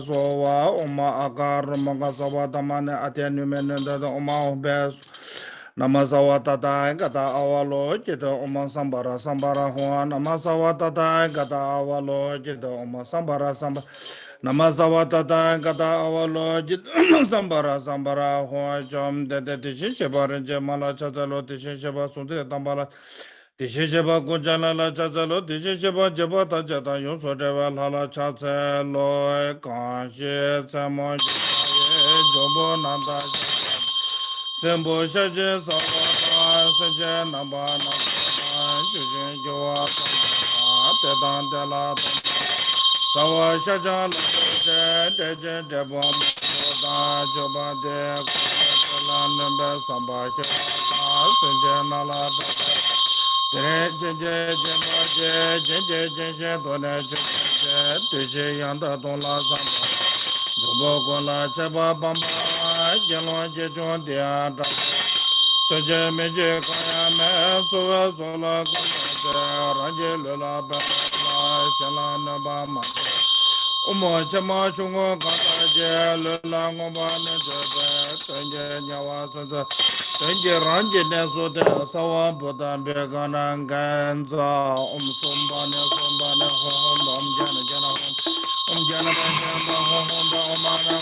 Sowa Oma Agar Magasawa Tamane Atianumen Oma Obes Namasawa Tata Gata Awalo Jita Oma Sambara Sambara Juan Namasawa Tata Gata Awalo Jita Oma Sambara Sambara Namasawa Tata Gata Awalo Jita Sambara Sambara Juan Jam de Tishibar Jamala Chazalo Tishaba Sunde Tambala Tishaba Gujanala Chazalo Tishaba Jabata Jata Yusodeva Lala Chazalo Kanshi Samo Jobo Nanda Sembo Shaje Savata Saje Nabana Jujin Joa Tedan Dela Sawa Shaja Deje Debom Soda Joba De Kulan Samba Saje Nala Yanda Dola Samba Jobogola Chaba Bamba Jelon Jejon Dia Saje Meje Kayame Suva Sola Rajela Bala Shalana Bama Umo Chama Chungo Kata Jela Ngobana Tanje Nyawa Santa Tanje Ranje Nesoda Sawa Buddha Begana Ganza Sumbane Sumbane Hom Jana Jana Hom Jana Jana Hom Omana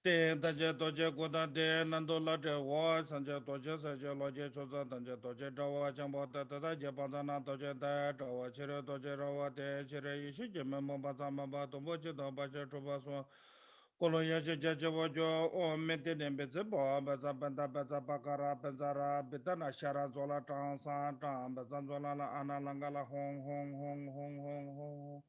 Taje Doje Goda de Nandola de War, Sanja Doje Saja Loje Chosa, Tanja Doje Dawa, Jamba Tata, Japana Doje Diet, or Chira Doje Rawa de Chira Yishi, Mamma Toboche, Baja Tobaso, Colonia Jajavojo, or Metin and Bezebo, Bazabanda Bazabakara, Bazara, Betana Shara Zola, Tansan, Bazanzola, Anna Langala, Hong, Hong, Hong, Hong, Hong, Hong.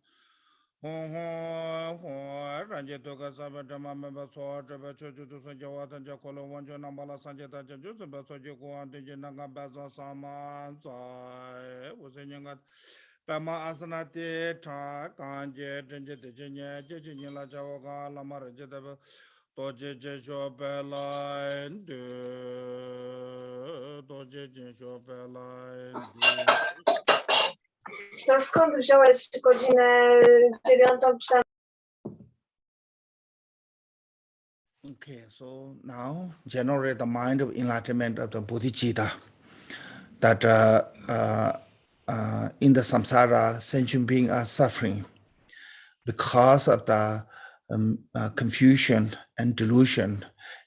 Ranjetoka Sabatama member saw Trabacho to Sanjawat and Jacolo, one Jonambala Sanjata Joseph Sojo, and Janaga Baza Saman, was in Yangat Pama Asanati, Kanje, Jenya, Jenya Javaga, Lamar Jetaba, Doje Jesho Bella, and Doje Jesho Bella, To skąd wziąłeś godzinę 9:04? Okay, so now generate the mind of enlightenment of the bodhicitta that in the samsara, sentient beings are suffering because of the confusion and delusion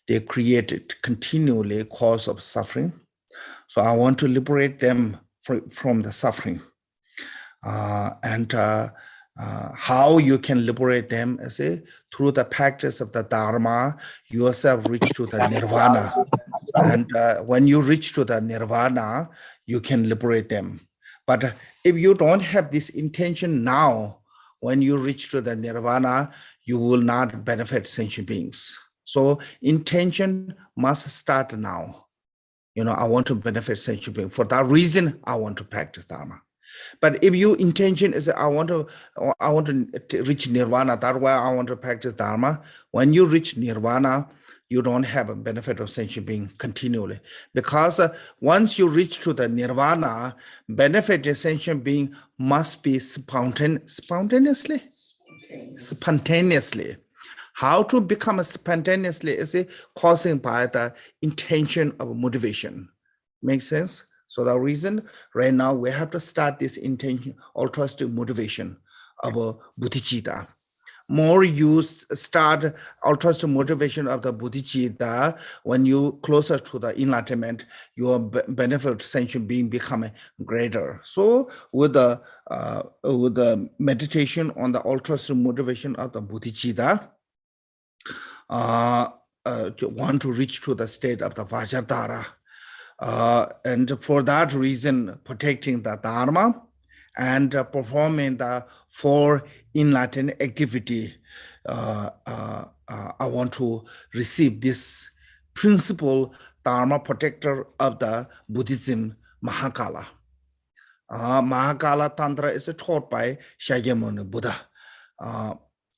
they created continually cause of suffering. So I want to liberate them from the suffering. How you can liberate them is through the practice of the Dharma, yourself reach to the nirvana. And when you reach to the nirvana, you can liberate them. But if you don't have this intention now, when you reach to the nirvana, you will not benefit sentient beings. So intention must start now. I want to benefit sentient beings. For that reason, I want to practice Dharma. But if your intention is I want to reach nirvana, that's why I want to practice Dharma. When you reach nirvana, you don't have a benefit of sentient being continually. Because once you reach to the nirvana, benefit of sentient being must be spontaneously. How to become spontaneously is causing by the intention of motivation. Makes sense? So the reason right now we have to start this intention, altruistic motivation of bodhicitta. More you start altruistic motivation of the bodhicitta, when you closer to the enlightenment, your benefit sentient being become greater. So with the meditation on the altruistic motivation of the bodhicitta, want to reach to the state of the Vajradhara. And for that reason, protecting the Dharma and performing the 4 enlightened activity, I want to receive this principal Dharma protector of the Buddhism, Mahakala. Mahakala Tantra is taught by Shakyamuni Buddha.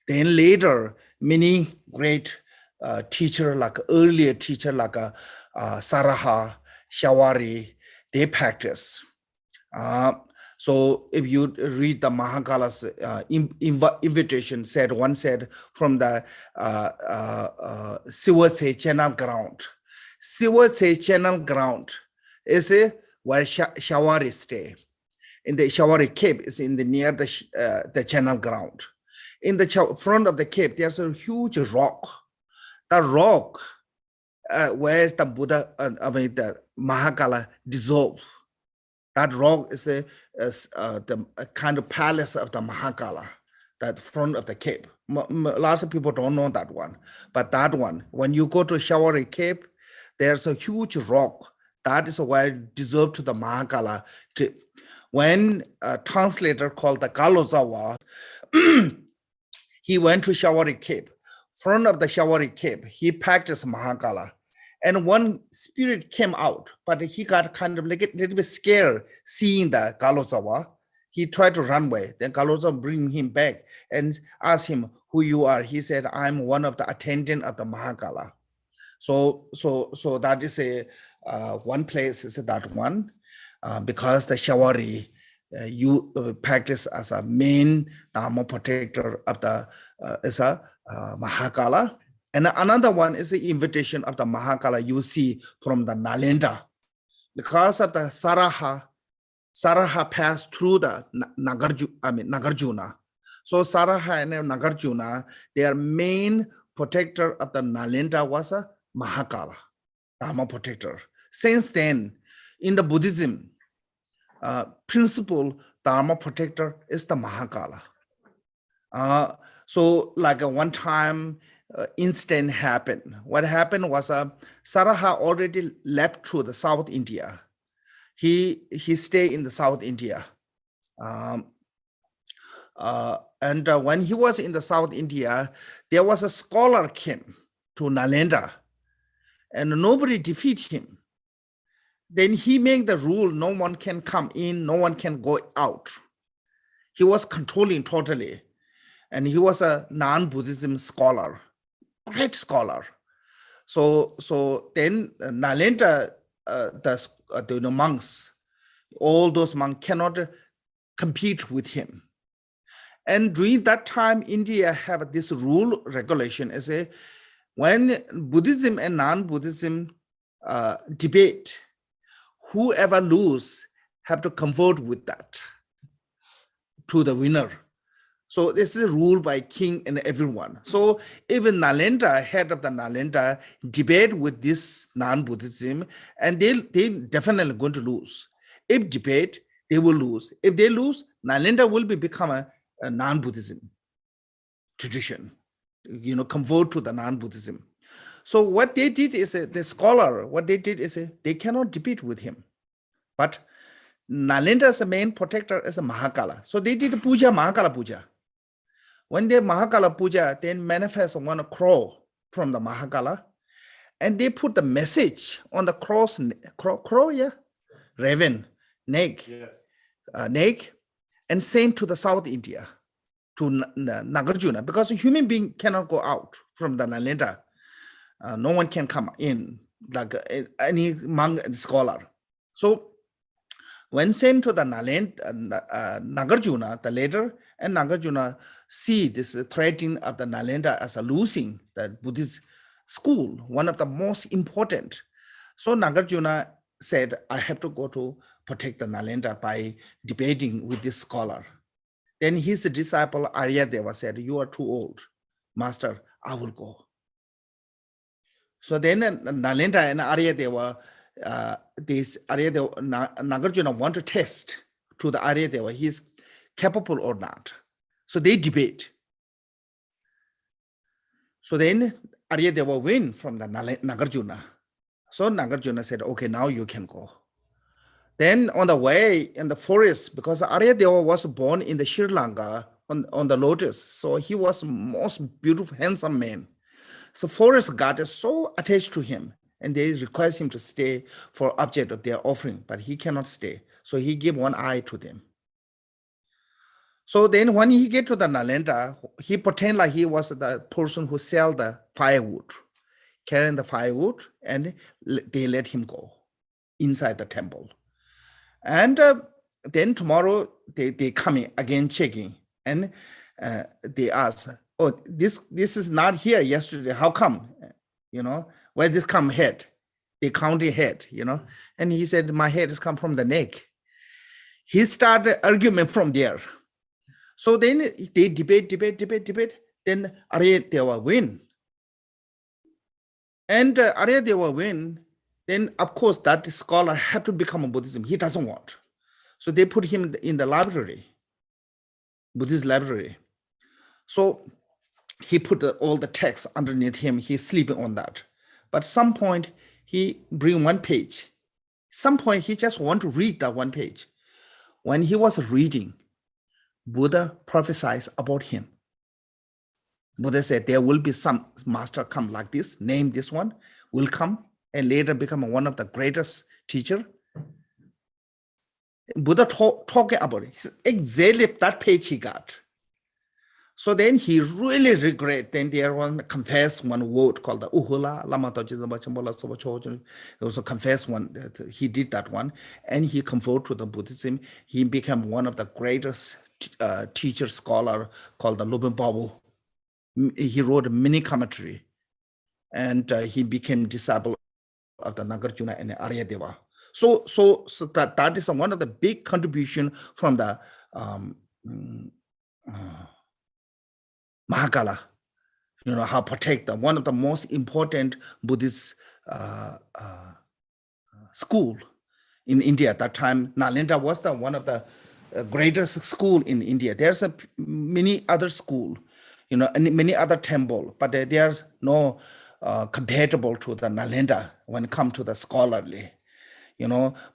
Then later, many great teacher, like earlier teacher like Saraha, Shawari, they practice. So if you read the Mahakala's invitation, one said from the Siwase channel ground. Siwase channel ground is where Shawari stay. In the Shawari cave is in the near the channel ground. In the front of the cave, there's a huge rock. The rock where the Buddha, the Mahakala dissolved. That rock is the kind of palace of the Mahakala, that front of the cave. Lots of people don't know that one, but that one, when you go to Shawari cave, there's a huge rock. That is where it dissolved to the Mahakala. When a translator called the Kalozawa, he went to Shawari cave. Front of the Shawari cave, he practiced Mahakala. And one spirit came out, but he got kind of like a little bit scared seeing the Kalozawa. He tried to run away. Then Kalozawa bring him back and asked him who you are. He said, I'm one of the attendant of the Mahakala. So that is one place is that one, because the Shawari, you practice as a main Dharma protector of the Mahakala. And another one is the invitation of the Mahakala you see from the Nalanda. Because of the Saraha passed through the Nagarjuna. So Saraha and Nagarjuna, their main protector of the Nalanda was a Mahakala, Dharma protector. Since then, in the Buddhism, principal Dharma protector is the Mahakala. So like one time incident happened. What happened was Saraha already left to the South India. He stayed in the South India. And when he was in the South India, there was a scholar came to Nalanda and nobody defeated him. Then he made the rule, no one can come in, no one can go out. He was controlling totally. And he was a non-Buddhism scholar, great scholar. So then Nalanda, the monks, all those monks cannot compete with him. And during that time, India have this rule regulation as when Buddhism and non-Buddhism debate, whoever lose have to convert with that to the winner. So this is a rule by king and everyone. So even Nalanda, head of the Nalanda, debate with this non-Buddhism, and they definitely going to lose. If debate, they will lose. If they lose, Nalanda will become a non-Buddhism tradition, convert to the non-Buddhism. So what they did is, the scholar, what they did is they cannot debate with him. But Nalanda's main protector is a Mahakala. So they did puja, Mahakala puja. When they Mahakala puja, they manifest one crow from the Mahakala, and they put the message on the crow's crow, yeah, raven, neck, yes. Neck, and sent to the South India, to Nagarjuna, because a human being cannot go out from the Nalanda. No one can come in, like any monk and scholar. So when sent to the Nagarjuna, the later, and Nagarjuna see this threatening of the Nalanda as a losing the Buddhist school, one of the most important. So Nagarjuna said, I have to go to protect the Nalanda by debating with this scholar. Then his disciple Aryadeva said, you are too old, master, I will go. So then Nalanda and Aryadeva, Nagarjuna want to test to the Aryadeva, he is capable or not. So they debate. So then Aryadeva win from the Nagarjuna. So Nagarjuna said, okay, now you can go. Then on the way in the forest, because Aryadeva was born in the Sri Lanka on the lotus, so he was most beautiful, handsome man. So forest god is so attached to him, and they request him to stay for object of their offering, but he cannot stay. So he gave one eye to them. So then when he get to the Nalanda, he pretend like he was the person who sell the firewood, carrying the firewood, and they let him go inside the temple. And then tomorrow they coming again checking, and they ask, oh, this is not here yesterday. How come? Where this come head? They counting head, and he said, my head has come from the neck. He started argument from there. So then they debate. Then Aryadeva win. And Aryadeva win. Then of course that scholar had to become a Buddhism. He doesn't want. So they put him in the library, Buddhist library. So he put all the text underneath him. He's sleeping on that. But some point he bring one page. Some point he just want to read that one page. When he was reading, Buddha prophesies about him. Buddha said there will be some master come like this, name this one, will come and later become one of the greatest teacher. Buddha talking about it. Exactly that page he got. So then he really regret. Then there was confess one word called the Uhula Lama He also confessed one. He did that one, and he converted to the Buddhism. He became one of the greatest teacher scholar called the Lubin Babu. He wrote a mini commentary, and he became disciple of the Nagarjuna and the Aryadeva. So that is one of the big contribution from the Mahakala. How protect one of the most important Buddhist school in India at that time. Nalanda was one of the greatest school in India. There's many other school, and many other temple, but there's no compatible to the Nalanda when it comes to the scholarly.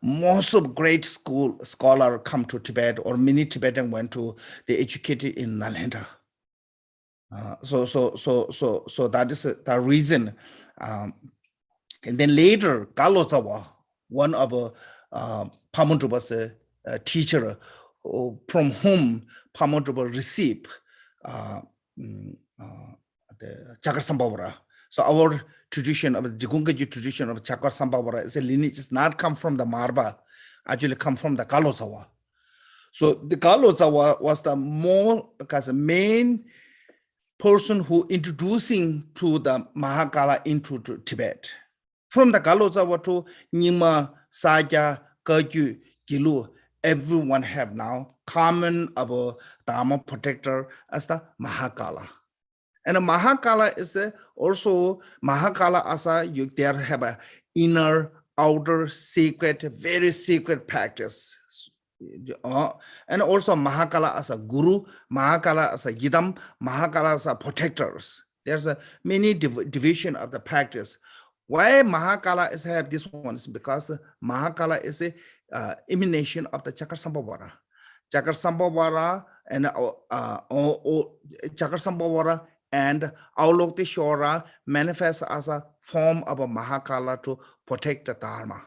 Most of great scholar come to Tibet, or many Tibetan went to, they educated in Nalanda. So that is the reason. And then later, Kalozawa, one of Pamodrupa's teacher, from whom Pamodrupa received the Chakra. So our tradition of the Digungaji tradition of Chakra Sambhavara is a lineage, does not come from the Marba, actually come from the Kalozawa. So the Kalozawa was the main person who introducing to the Mahakala into Tibet. From the Kalozawa to Nyingma, Saja, Kagyu, Gilu, everyone have now common about Dharma protector as the Mahakala. And the Mahakala is also Mahakala as there have a inner, outer, secret, very secret practice. And also Mahakala as a guru, Mahakala as a yidam, Mahakala as a protectors. There's a many division of the practice. Why Mahakala is have this one is because Mahakala is a emanation of the Chakra Sambhavara. Chakra Sambhavara and Chakra Sambhavara and Aulokiteshvara manifests as a form of a Mahakala to protect the Dharma.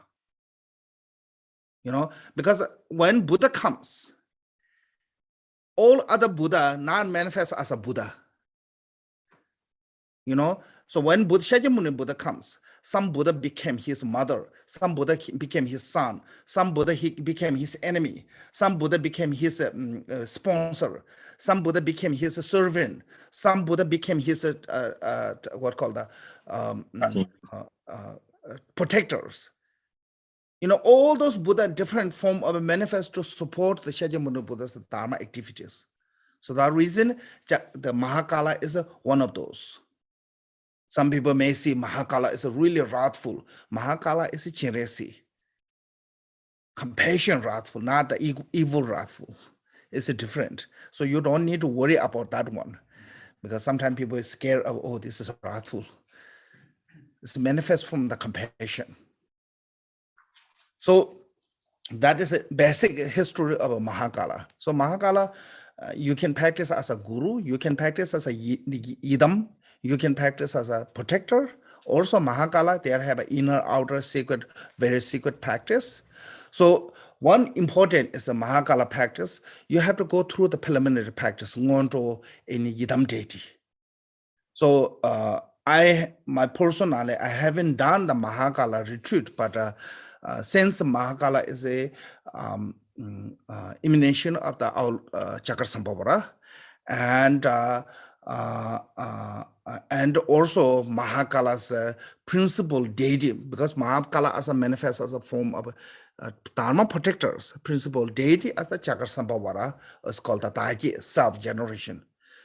Because when Buddha comes, all other Buddha not manifest as a Buddha. So when Shakyamuni Buddha comes, some Buddha became his mother, some Buddha became his son, some Buddha became his enemy, some Buddha became his sponsor, some Buddha became his servant, some Buddha became his protectors. All those Buddha different form of a manifest to support the Shakyamuni Buddha's Dharma activities. So that reason, the Mahakala is one of those. Some people may see Mahakala is a really wrathful. Mahakala is a Chiresi. Compassion wrathful, not the evil wrathful. It's different. So you don't need to worry about that one. Because sometimes people are scared of, oh, this is wrathful. is manifest from the compassion. So that is a basic history of a Mahakala. So Mahakala, you can practice as a guru, you can practice as a idam, you can practice as a protector. Also Mahakala, they have an inner, outer, secret, very secret practice. So one important is the Mahakala practice. You have to go through the preliminary practice, ngonto any idam deity. So personally, I haven't done the Mahakala retreat, but since Mahakala is a emanation of the Chakra and also Mahakala's principal deity, because Mahakala as a manifest as a form of Dharma protectors, principal deity as the Chakra is called the Taiji, self-generation,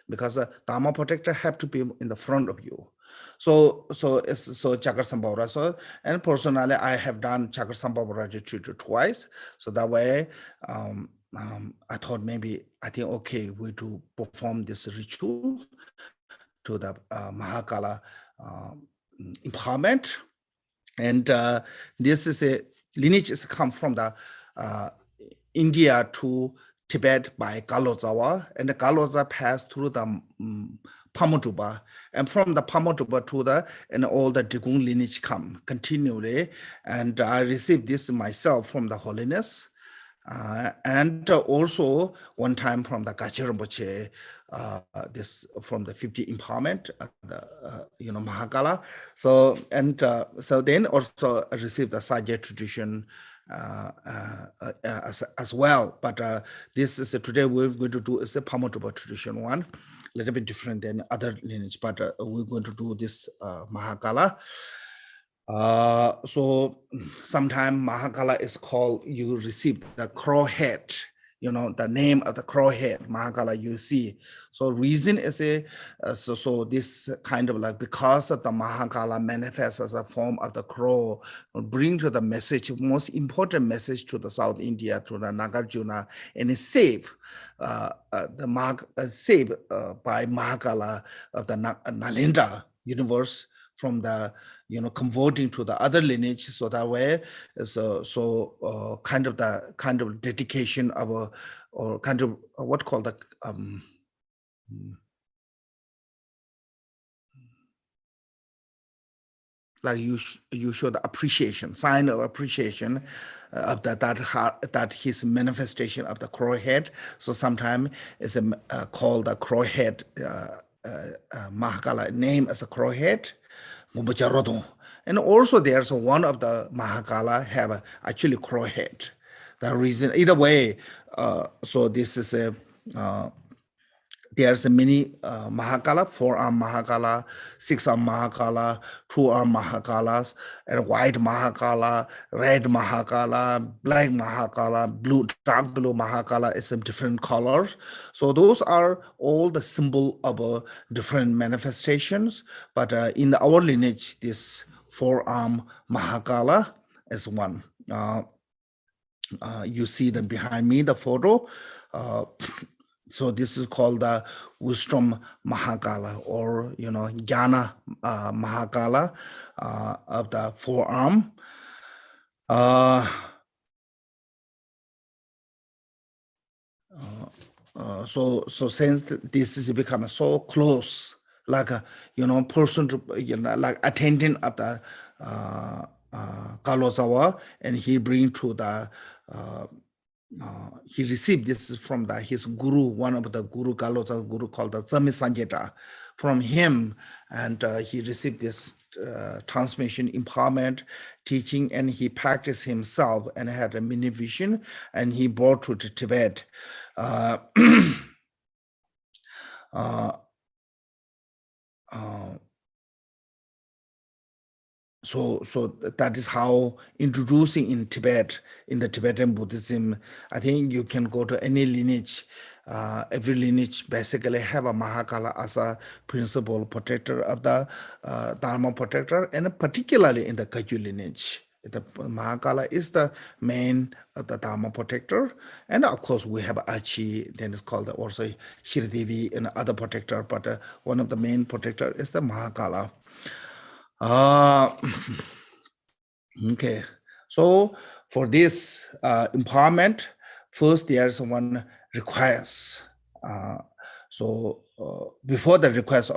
because the Dharma protector have to be in the front of you. So Chakra Sambhavara. So, and personally, I have done Chakra Sambhavara retreat twice. So that way, I thought maybe I think okay, we to perform this ritual to the Mahakala empowerment, and this is a lineage is come from the India to Tibet by Kalozawa, and the Kaloza passed through the Pamotuba, and from the Pamotuba to the and all the Digung lineage come continually, and I received this myself from the Holiness, and also one time from the Gachi Rinpoche, this from the 50 empowerment, Mahakala. So and so then also I received the Sajja tradition as well. But this is today we're going to do is a Pamotuba tradition one, a little bit different than other lineage, but we're going to do this Mahakala. So sometime Mahakala is called, you receive the crow head, the name of the crow head, Mahakala you see. So reason is so this kind of like, because of the Mahakala manifests as a form of the crow, bring to the message, most important message to the South India, to the Nagarjuna, and is saved, saved by Mahakala of the Nalanda universe from the converting to the other lineage. So that way, kind of dedication of a, or kind of what called the like you show the appreciation, sign of appreciation of that his manifestation of the crow head. So sometimes it's called the crow head, Mahakala name as a crow head. And also there's one of the Mahakala have actually crow head. The reason, either way, so this is a, there's a many Mahakala, 4-arm Mahakala, 6-arm Mahakala, 2-arm Mahakalas, and white Mahakala, red Mahakala, black Mahakala, blue, dark blue Mahakala is some different colors. So those are all the symbol of different manifestations. But in our lineage, this 4-arm Mahakala is one. You see them behind me, the photo. So this is called the wisdom Mahakala, or Jnana Mahakala of the 4-arm. So since this is become so close, like a person to like attending at the Kalozawa, and he bring to the he received this from his guru, one of the guru, Kaloza guru called the Zami Sanjeta, from him, and he received this transmission, empowerment, teaching, and he practiced himself and had a mini vision, and he brought to Tibet. So that is how introducing in Tibet, in the Tibetan Buddhism. I think you can go to any lineage. Every lineage basically have a Mahakala as a principal protector of the Dharma protector, and particularly in the Kagyu lineage. The Mahakala is the main of the Dharma protector. And of course, we have Achi, then it's called also Shridevi and other protector, but one of the main protector is the Mahakala. Okay, so for this empowerment, first there's one request. Before the request,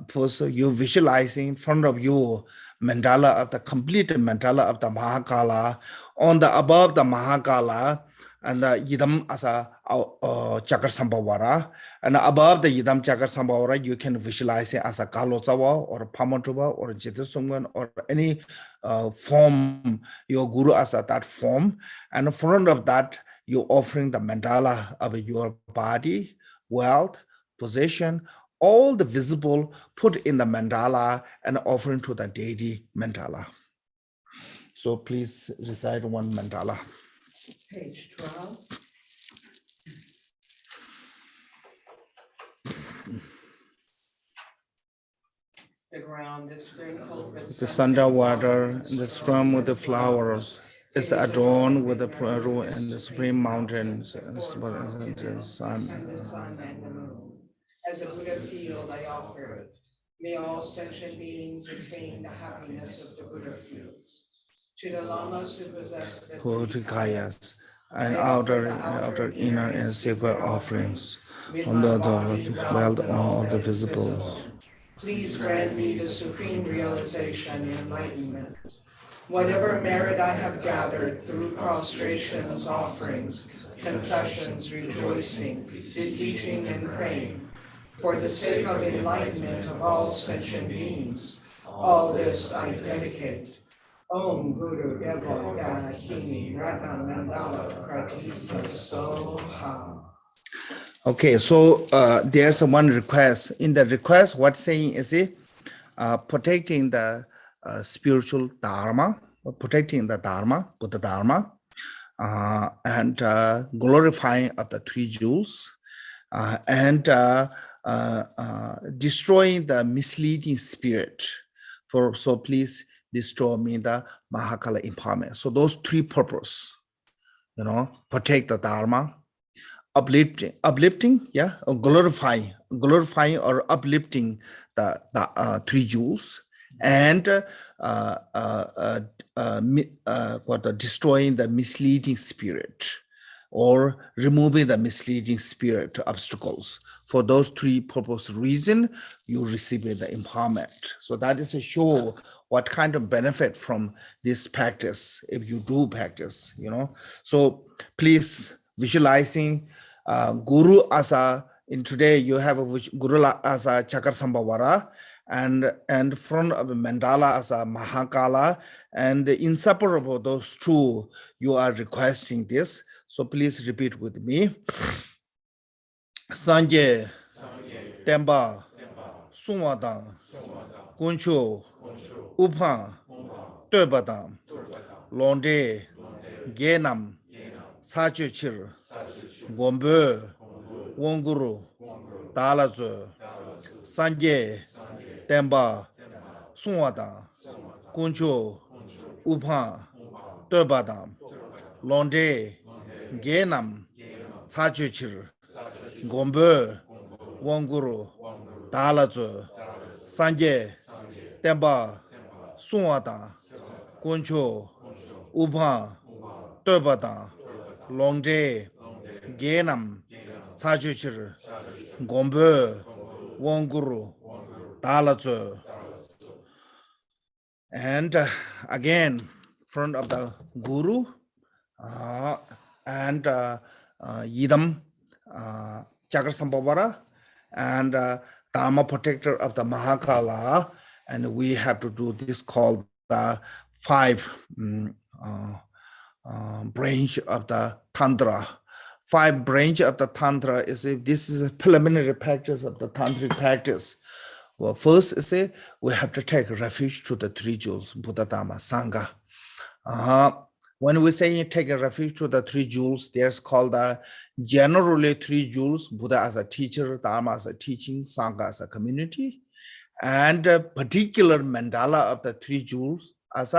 first you visualizing in front of you mandala of the complete mandala of the Mahakala, on the above the Mahakala, and the Yidam as a Chakra Sambhavara, and above the Yidam Chakra Sambhavara, you can visualize it as a Kalozawa or a Pamatuba or a Jitasungan or any form, your Guru as a that form, and in front of that, you're offering the mandala of your body, wealth, possession, all the visible put in the mandala and offering to the deity mandala. So please recite one mandala. Page 12. The ground is sprinkled with The thunder water, and the stream with the flowers, is adorned with the Peru and the spring mountains, and the sun. And the sun and the moon. As a Buddha field I offer it. May all sentient beings attain the happiness of the Buddha fields. To the lamas who possess the Bodhikayas, and outer, inner, and secret offerings, from the wealth all the visible. Please grant me the supreme realization and enlightenment. Whatever merit I have gathered through prostrations, offerings, confessions, rejoicing, beseeching, and praying, for the sake of enlightenment of all sentient beings, all this I dedicate. Om Guru Deva Dahini Ratna Mandala Pratisa Soha. Okay, so there's one request. In the request, what's saying is it protecting the spiritual Dharma, protecting the Dharma, Buddha Dharma, and glorifying of the three jewels, and destroying the misleading spirit. So please destroy me the Mahakala empowerment. So those three purposes, protect the Dharma, uplifting, yeah, or glorifying or uplifting the three jewels, and destroying the misleading spirit, or removing the misleading spirit obstacles. For those three purpose reason, you receive the empowerment. So that is a show what kind of benefit from this practice if you do practice, So please visualizing Guru as a, in today you have a Guru as a Chakra Sambhavara, and front of the mandala as a Mahakala, and inseparable those two, you are requesting this. So please repeat with me. Sanje, Temba, Sumadang, Kuncho, Upang, Tebadam, Londe, Genam, Sachuchir, Gombe, Wonguru, Dalazo, Sanje, Temba, Sumadang, Kuncho, Upang, Tebadam, Londe, Genam, Sachuchir, Gombe, Wonguru, Dalazo, Sanje, Temba, Sumadang, Kuncho, Upang, Tebadam, Londe, Genam, Sachuchir, Gombe, Wonguru, Dalazo. And again, front of the Guru, and Yidam Chakra Sambhavara, and Dharma protector of the Mahakala, and we have to do this called the 5 branch of the Tantra. 5 branch of the Tantra is this is a preliminary practice of the tantric practice. Well, first is we have to take refuge to the 3 jewels, Buddha, Dharma, Sangha. When we say take a refuge to the 3 jewels, there's called generally 3 jewels, Buddha as a teacher, Dharma as a teaching, Sangha as a community, and a particular mandala of the 3 jewels as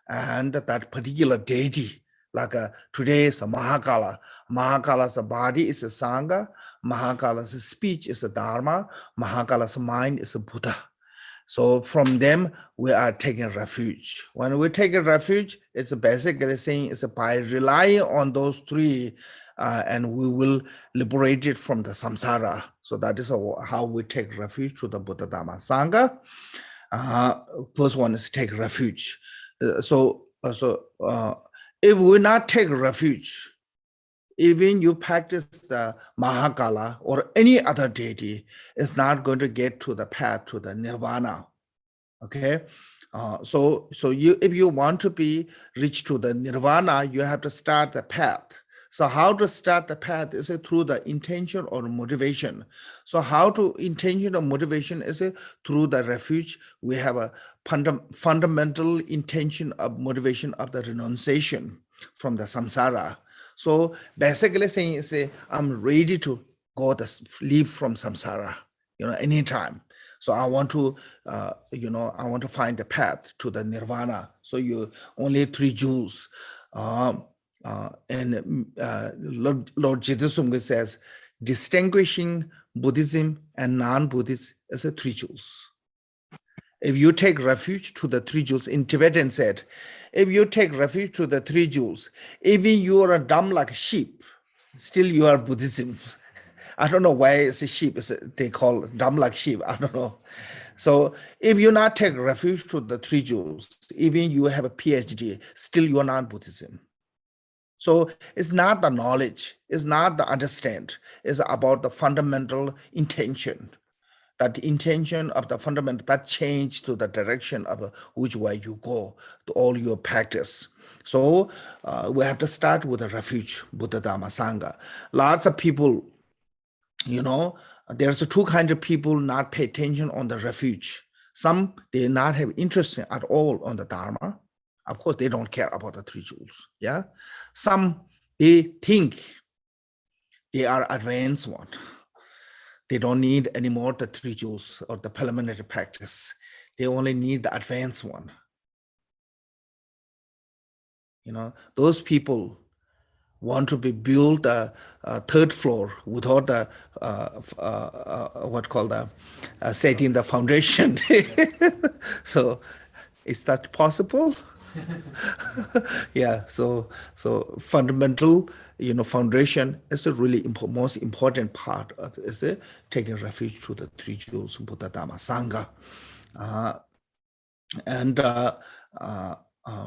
and that particular deity. Like today is a Mahakala. Mahakala's body is a Sangha. Mahakala's speech is a Dharma. Mahakala's mind is a Buddha. So from them, we are taking refuge. When we take a refuge, it's basically saying it's by relying on those three, and we will liberate it from the samsara. So that is how we take refuge to the Buddha Dharma Sangha. First one is take refuge. If we not take refuge, even you practice the Mahakala or any other deity, is not going to get to the path to the nirvana. Okay, if you want to be reach to the nirvana, you have to start the path. So how to start the path is it through the intention or motivation. So how to intention or motivation is it through the refuge. We have a fundamental intention of motivation of the renunciation from the samsara. So basically saying is I'm ready to go leave from samsara, anytime. So I want to, I want to find the path to the nirvana. So you only three jewels. And Lord Jidusumga says, distinguishing Buddhism and non-Buddhist is a three jewels. If you take refuge to the three jewels, in Tibetan said, if you take refuge to the three jewels, even you are dumb like a sheep, still you are Buddhism. I don't know why it's a sheep. They call it dumb like sheep. I don't know. So if you not take refuge to the three jewels, even you have a PhD, still you are not Buddhism. So it's not the knowledge, it's not the understand, it's about the fundamental intention. That intention of the fundamental, that change to the direction of which way you go to all your practice. So we have to start with the refuge, Buddha Dharma Sangha. Lots of people, there's two kinds of people not pay attention on the refuge. Some, they not have interest at all on the Dharma. Of course, they don't care about the three jewels. Yeah. Some, they think they are advanced one. They don't need anymore the three jewels or the preliminary practice. They only need the advanced one. Those people want to be built a third floor without the setting the foundation. So is that possible? Yeah, so fundamental, foundation is a really most important part of is taking refuge to the three jewels, Buddha Dharma Sangha, and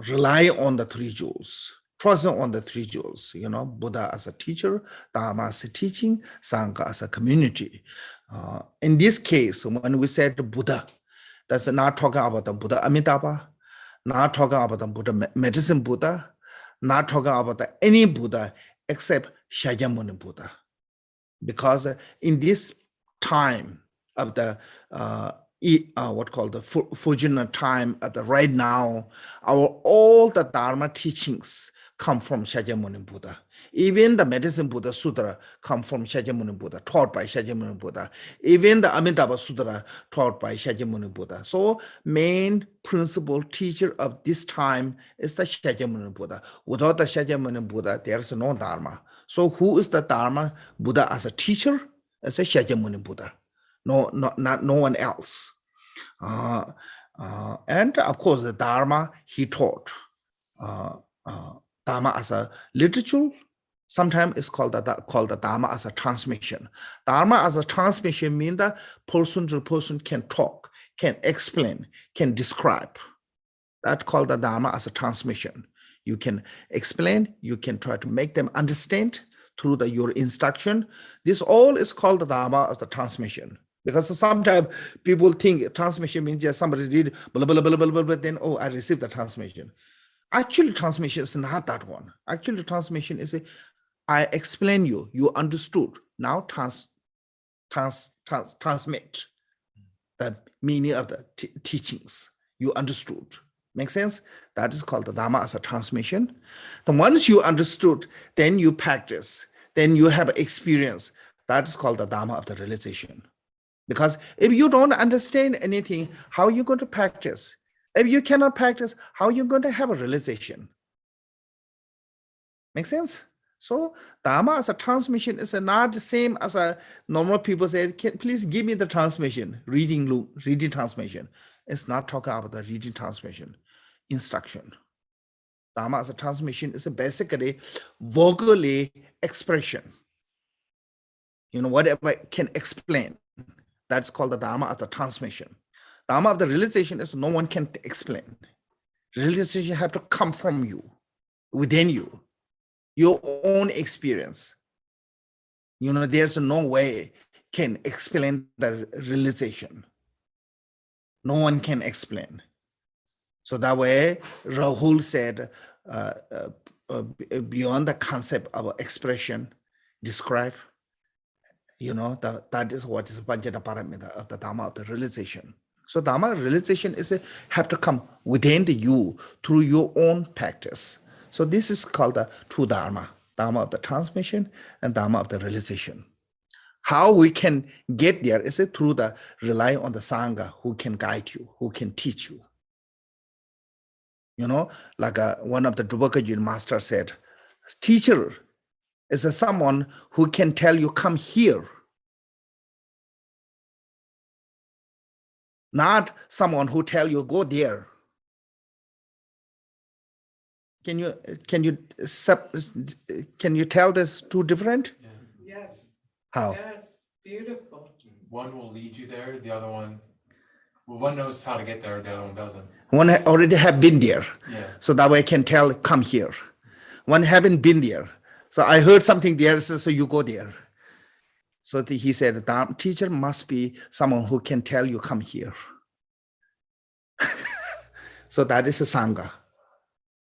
rely on the three jewels, trust on the three jewels. Buddha as a teacher, Dharma as a teaching, Sangha as a community. In this case, when we said Buddha, that's not talking about the Buddha Amitabha, not talking about the Buddha medicine Buddha, not talking about any Buddha except Shakyamuni Buddha. Because in this time of the Fujina time of the right now, all the Dharma teachings come from Shakyamuni Buddha. Even the Medicine Buddha Sutra come from Shakyamuni Buddha, taught by Shakyamuni Buddha. Even the Amitabha Sutra taught by Shakyamuni Buddha. So main principal teacher of this time is the Shakyamuni Buddha. Without the Shakyamuni Buddha, there is no Dharma. So who is the Dharma Buddha as a teacher? It's a Shakyamuni Buddha. No one else. And of course, the Dharma he taught. Dharma as a literature, sometimes it's called the Dharma as a transmission. Dharma as a transmission means that person to person can talk, can explain, can describe. That's called the Dharma as a transmission. You can explain, you can try to make them understand through your instruction. This all is called the Dharma as the transmission. Because sometimes people think transmission means just somebody did blah, blah, blah, blah, blah, blah, then, I received the transmission. Actually, transmission is not that one. Actually, transmission is I explain you understood. Now transmit the meaning of the teachings. You understood. Make sense? That is called the Dharma as a transmission. Then once you understood, then you practice, then you have experience. That is called the Dharma of the realization. Because if you don't understand anything, how are you going to practice? If you cannot practice, how are you going to have a realization? Make sense? So Dharma as a transmission is not the same as a normal people say, please give me the transmission, reading transmission. It's not talking about the reading transmission, instruction. Dharma as a transmission is basically vocally expression. Whatever can explain. That's called the Dharma of the transmission. Dharma of the realization is no one can explain. Realization have to come from you, within you, your own experience. There's no way can explain the realization. No one can explain. So that way, Rahul said, beyond the concept of expression, describe, that is what is Panchana Paramita of the Dharma of the realization. So Dharma realization have to come within you through your own practice. So this is called the true Dharma, Dharma of the transmission and Dharma of the realization. How we can get there is through the rely on the Sangha who can guide you, who can teach you. Like one of the Drupakaji master said, teacher is someone who can tell you, come here. Not someone who tell you, go there. Can you tell this two different? Yes. How? Yes. Beautiful. One will lead you there, the other one, one knows how to get there, the other one doesn't. One already have been there. Yeah. So that way I can tell, come here. One haven't been there. So I heard something there, so you go there. So he said, the teacher must be someone who can tell you, come here. So that is a Sangha.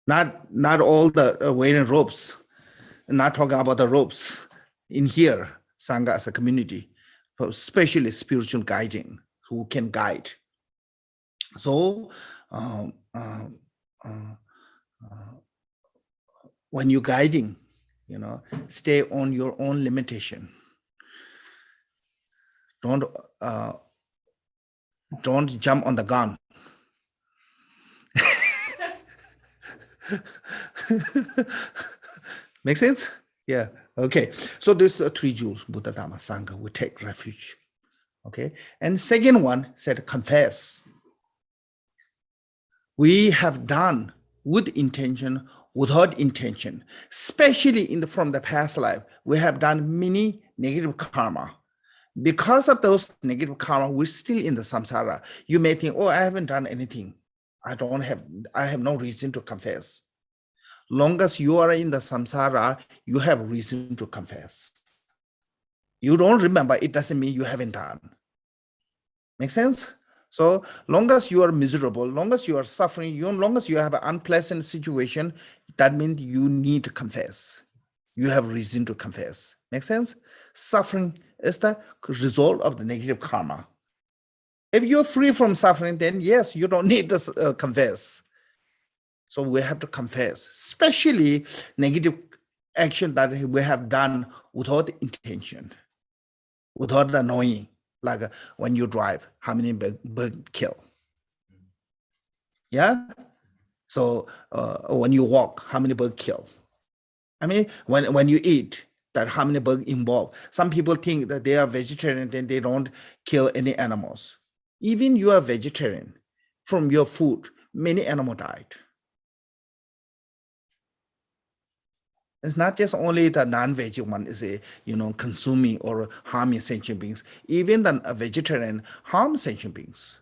Not all the wearing robes, not talking about the robes. In here, Sangha as a community, especially spiritual guiding, who can guide. So when you're guiding, stay on your own limitation. Don't jump on the gun. Make sense? Yeah. Okay. So there's the three jewels, Buddha, Dharma, Sangha. We take refuge. Okay. And second one said, confess. We have done with intention, without intention, especially from the past life, we have done many negative karma. Because of those negative karma, we're still in the samsara. You may think, oh, I haven't done anything. I have no reason to confess. Long as you are in the samsara, you have reason to confess. You don't remember, it doesn't mean you haven't done. Make sense? So long as you are miserable, long as you are suffering, long as you have an unpleasant situation, that means you need to confess. You have reason to confess. Make sense? Suffering is the result of the negative karma. If you're free from suffering, then yes, you don't need to confess. So we have to confess, especially negative action that we have done without intention, without the knowing. Like when you drive, how many birds kill? Yeah. So when you walk, how many birds kill? I mean, when you eat, that how many birds involved? Some people think that they are vegetarian, then they don't kill any animals. Even you are vegetarian, from your food, many animals died. It's not just only the non-veg one is consuming or harming sentient beings. Even the vegetarian harms sentient beings.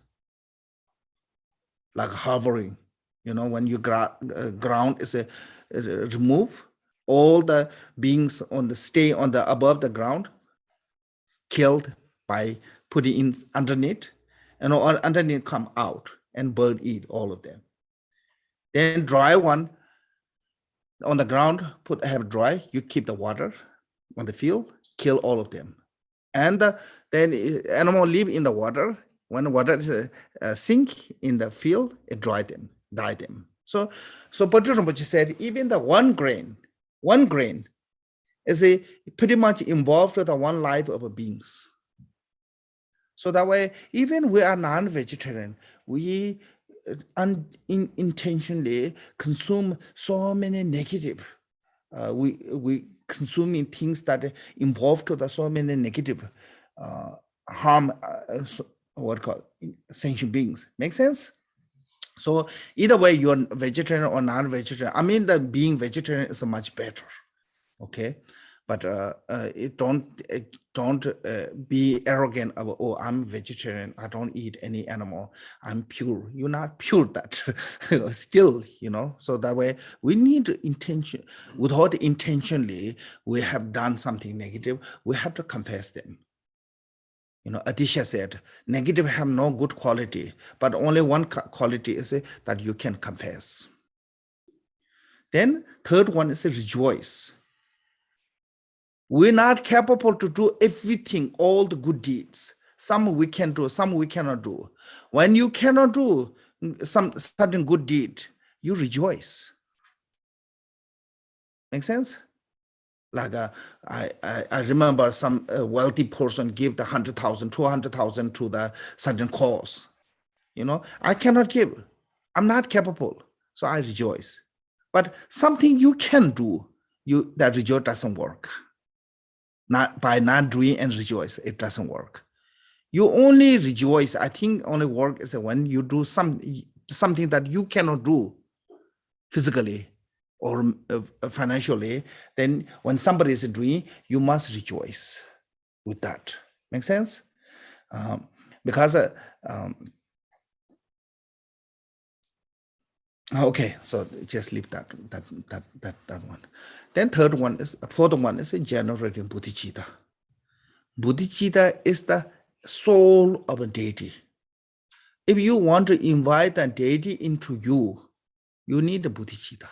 Like hovering, when you ground is remove, all the beings stay above the ground, killed by putting in underneath, and underneath come out and bird eat all of them. Then dry one, on the ground, have dry, you keep the water on the field, kill all of them. And then animal live in the water. When the water is sink in the field, it die them. So Bhattacharya Rinpoche said, even the one grain is pretty much involved with the one life of beings. So that way, even we are non-vegetarian, we unintentionally consume so many negative. We consuming things that involve to the so many negative harm, what called sentient beings. Make sense? So either way, you're vegetarian or non-vegetarian. I mean, that being vegetarian is much better. Okay, but don't be arrogant about, oh, I'm vegetarian, I don't eat any animal, I'm pure. You're not pure that still, so that way we need intention. Without intentionally we have done something negative, we have to confess them. Adisha said negative have no good quality, but only one quality is that you can confess. Then third one is rejoice. We're not capable to do everything, all the good deeds. Some we can do, some we cannot do. When you cannot do some certain good deed, you rejoice. Make sense? Like I remember some wealthy person give the 100,000, 200,000 to the certain cause. I cannot give. I'm not capable, so I rejoice. But something you can do, that rejoice doesn't work. Not by not doing and rejoice, it doesn't work. You only rejoice, I think only work is when you do something that you cannot do physically or financially. Then when somebody is doing, you must rejoice with that. Make sense? Because okay, so just leave that one. Then fourth one is generating bodhicitta. Bodhicitta is the soul of a deity. If you want to invite a deity into you, you need the bodhicitta.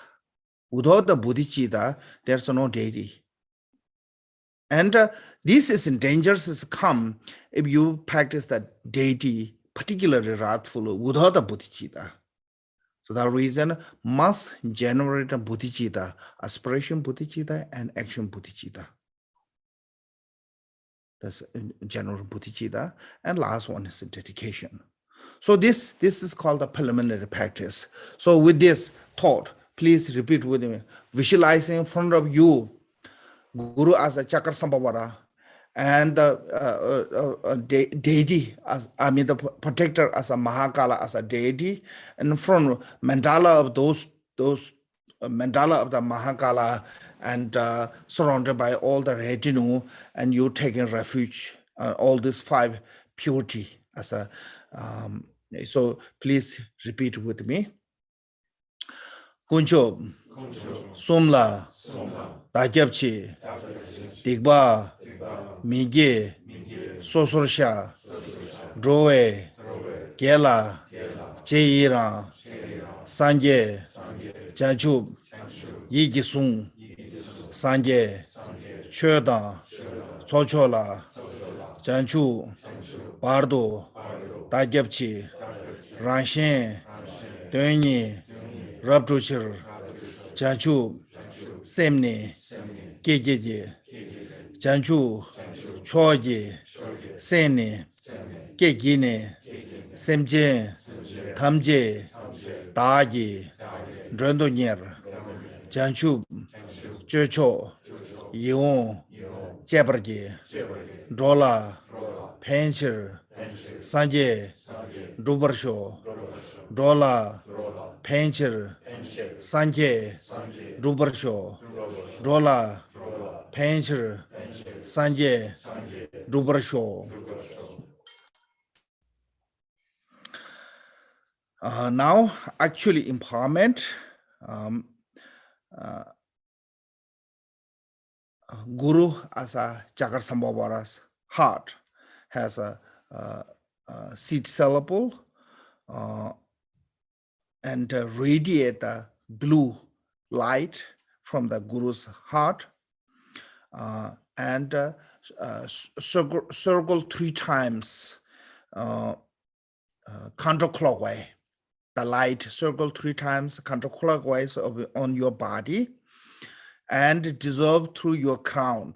Without the bodhicitta, there's no deity. And this is dangerous come if you practice that deity, particularly wrathful, without the bodhicitta. So that reason must generate a bodhicitta, aspiration bodhicitta and action bodhicitta. That's general bodhicitta. And last one is dedication. So this is called the preliminary practice. So with this thought, please repeat with me. Visualizing in front of you Guru as a Chakra Sambhavara, and the deity as the protector as a Mahakala, as a deity, and from mandala of those mandala of the Mahakala, and surrounded by all the retinue, and you taking refuge, all these 5 purity as a so please repeat with me. Kuncho Sumla Dajabchi Digba Mige Sosorsha Droe Gela Cheira Sanje Janchub Yijisung Sanje Choda Chochola Janchu Bardo Dajabchi Ranshin Dönyi Rabduchir Janchu Semni Kejeje Janchu Choji Seni Kejine Semje Tamje Daji Drondonyer Janchu Chocho Yon Jebarji Drola Pencher Sanje Dubersho Drola Pencher Sanje Dubersho Drola Pencher Sanje Dubersho. Now, actually empowerment. Guru as a Chakra Sambhavara's heart has a seed syllable and radiate the blue light from the Guru's heart, and circle 3 times counterclockwise. The light circle 3 times counterclockwise on your body and dissolve through your crown.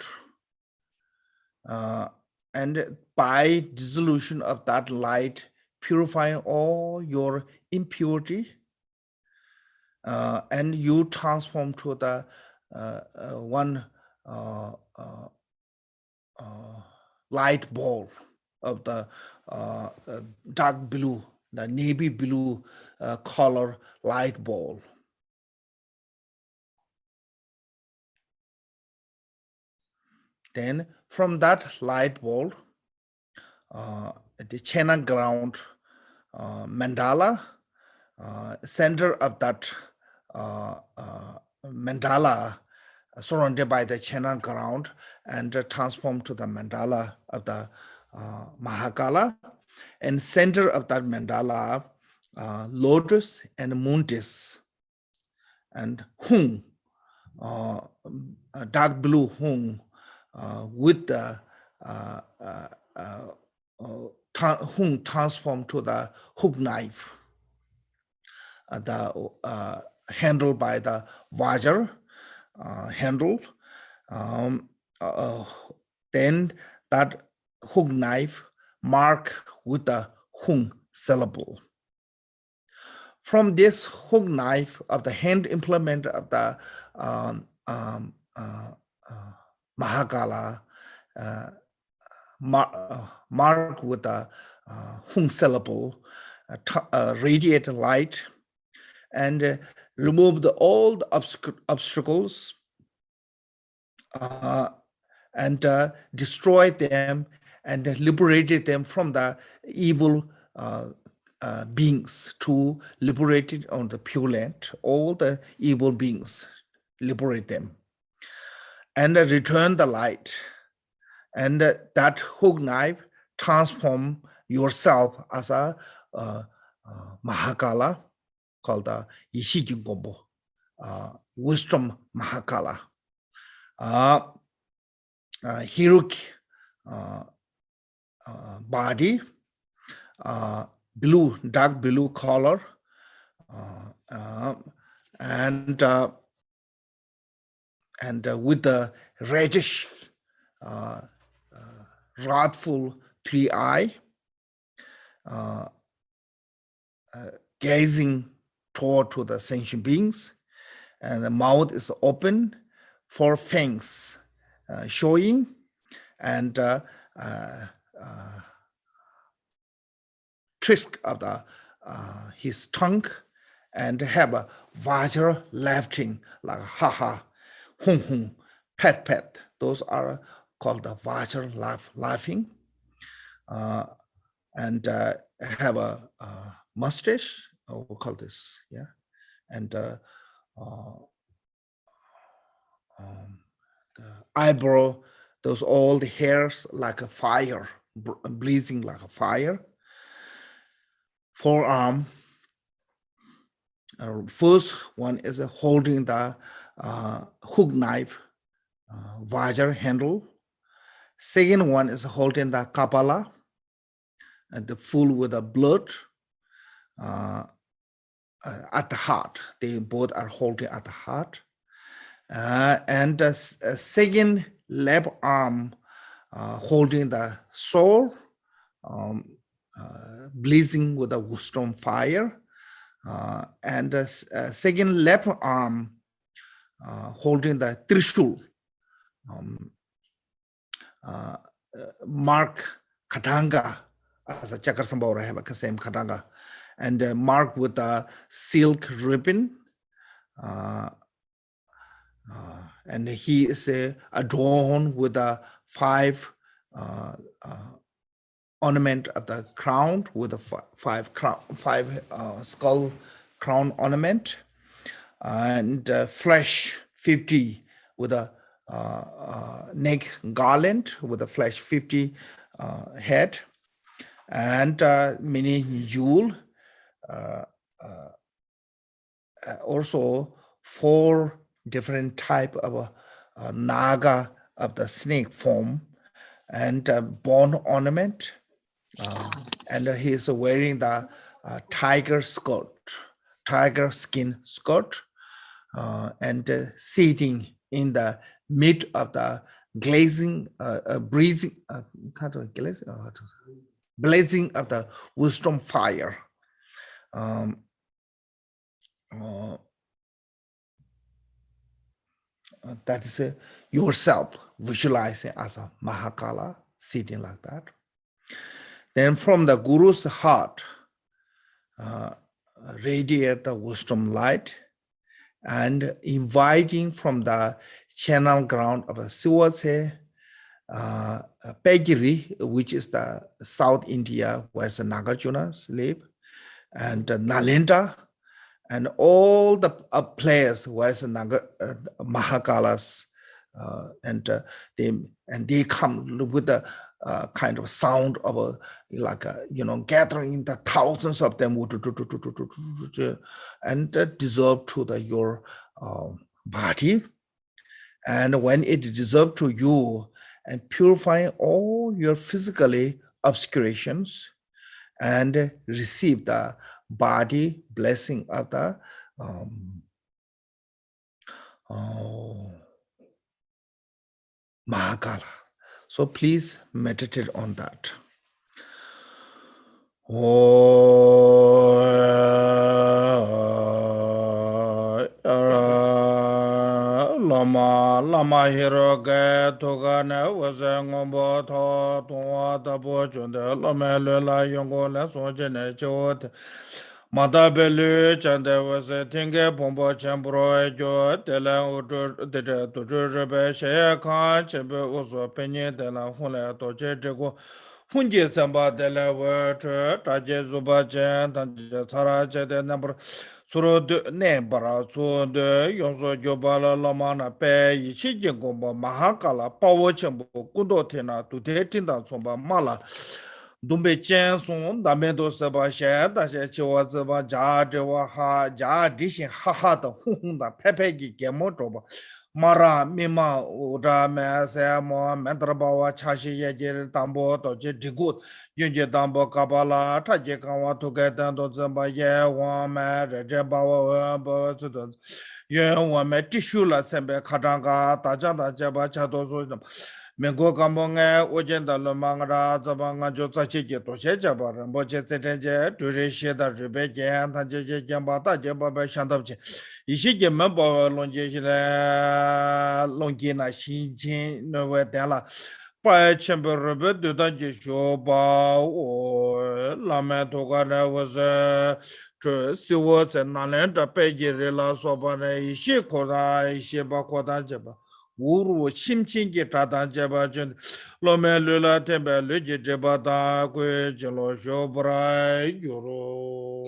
And by dissolution of that light, purifying all your impurity, and you transform to the one light ball of the dark blue, the navy blue color light ball. Then from that light ball, the China ground mandala, center of that mandala surrounded by the China ground and transformed to the mandala of the Mahakala, and center of that mandala, lotus and moontis, and hung, dark blue hung, with the hung transformed to the hook knife, the handled by the Vajra handle. Then that hook knife marked with the hung syllable. From this hook knife of the hand implement of the Mahakala, marked with the hung syllable, radiate light, and removed all the obstacles and destroyed them and liberated them from the evil beings, to liberate it on the Pure Land, all the evil beings, liberate them, and return the light. And that hook knife transform yourself as a Mahakala, called the Yishigingombo, wisdom Mahakala. Heroic body, blue, dark blue color, and with the reddish, wrathful 3 eye, gazing toward to the sentient beings, and the mouth is open, 4 fangs showing, and trisk of the his tongue, and have a Vajra laughing like ha ha, hung hung, pet pet. Those are called the Vajra laughing, and have a mustache. We'll call this, yeah, and the eyebrow, those all the hairs like a fire, blazing like a fire. Forearm, first one is holding the hook knife, Vajra handle. Second one is holding the Kapala, and the full with the blood at the heart. They both are holding at the heart. And the second left arm holding the sword, blazing with a wisdom fire. And the second left arm holding the Trishul, mark Katanga, as a Chakasambora have a same Katanga, and marked with a silk ribbon. And he is adorned with a 5 ornament of the crown, with a 5 skull crown ornament, and flesh 50 with a neck garland with a flesh 50 head, and many jewel. Also 4 different type of naga of the snake form, and bone ornament, and he is wearing the tiger skirt, tiger skin skirt, and sitting in the mid of the blazing of the wisdom fire. that is yourself visualizing as a Mahakala, sitting like that. Then from the Guru's heart, radiate the wisdom light and inviting from the channel ground of Siwase, Pegiri, which is the South India where the Nagarjunas live, and Nalanda, and all the players where the Mahakalas, and they come with the kind of sound of gathering in the thousands of them and dissolve to your body. And when it dissolves to you and purifying all your physically obscurations and receive the body blessing of the Mahakala. So please meditate on that. Lama hero ge toga ne was a ngombo to the bochun de lomela yongo la sonje ne chot. Matabelu chande was a tinge pombo chambro jo de la de rebe she kan chebe was a penye de la hule to jego. Punji samba de la word taje zuba chen tanje saraje de number. Suro de nebara so de yonso jobala lamana pe yichi jengomba mahakala pawo chembo kundo tena tu te tinda somba mala dumbe chen son damendo seba she da she chiwa zeba ja dewa ha ja dishin ha ha da hun da pepe gi gemo toba Mara mima uda me se mo mentra bawa chashi ye je tambo to je digut yunje tambo kabala ta je kanwa to ge dan do zamba ye wa me je bawa ba zu do ye wa me tishu la sembe khadanga ta ja da je ba cha do so mengo kambo nge ojen da lo mangra zaba nga jo cha che je to she ja ba bo che se ten je du re she da re be je ta je je ba ta je ba ba shan da che ishi je me bo long je la long je na xin jin no we da la pa chen be re be de da je sho ba o la me to ga na was这是我在哪里的北京人了说吧呢？一些扩大，一些把扩大这吧，误入心情的炸弹这吧，就老面绿了天白绿的这吧，大鬼就老小不来有喽。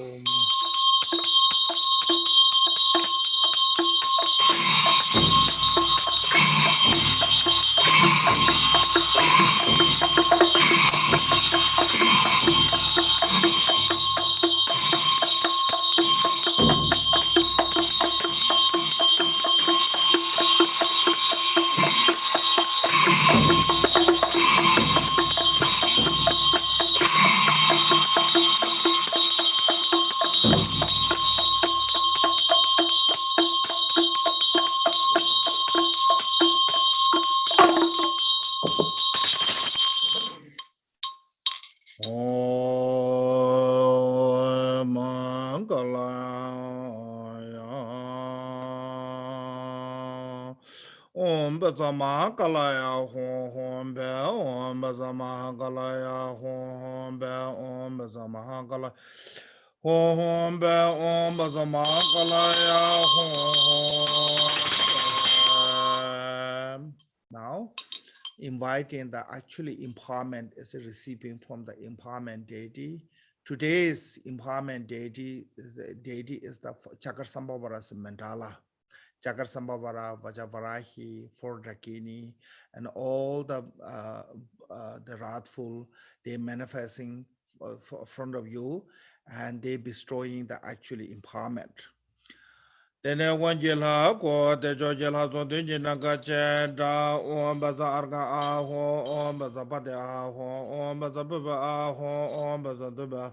Mahakala ya hon be om baza mahakala ya hon be om baza mahakala hon be om baza mahakala ya hon. Now inviting the actually empowerment is receiving from the empowerment deity. Today's empowerment deity is the Chakra Mandala. Chakra Sambhavara, Vajavarahi, Fordrakini, and all the wrathful, they manifesting in front of you, and they bestowing the actually empowerment. Then one jila ko the jojila so the jinaga cheda om baza arga aho om baza pade aho om baza baba aho om baza duba.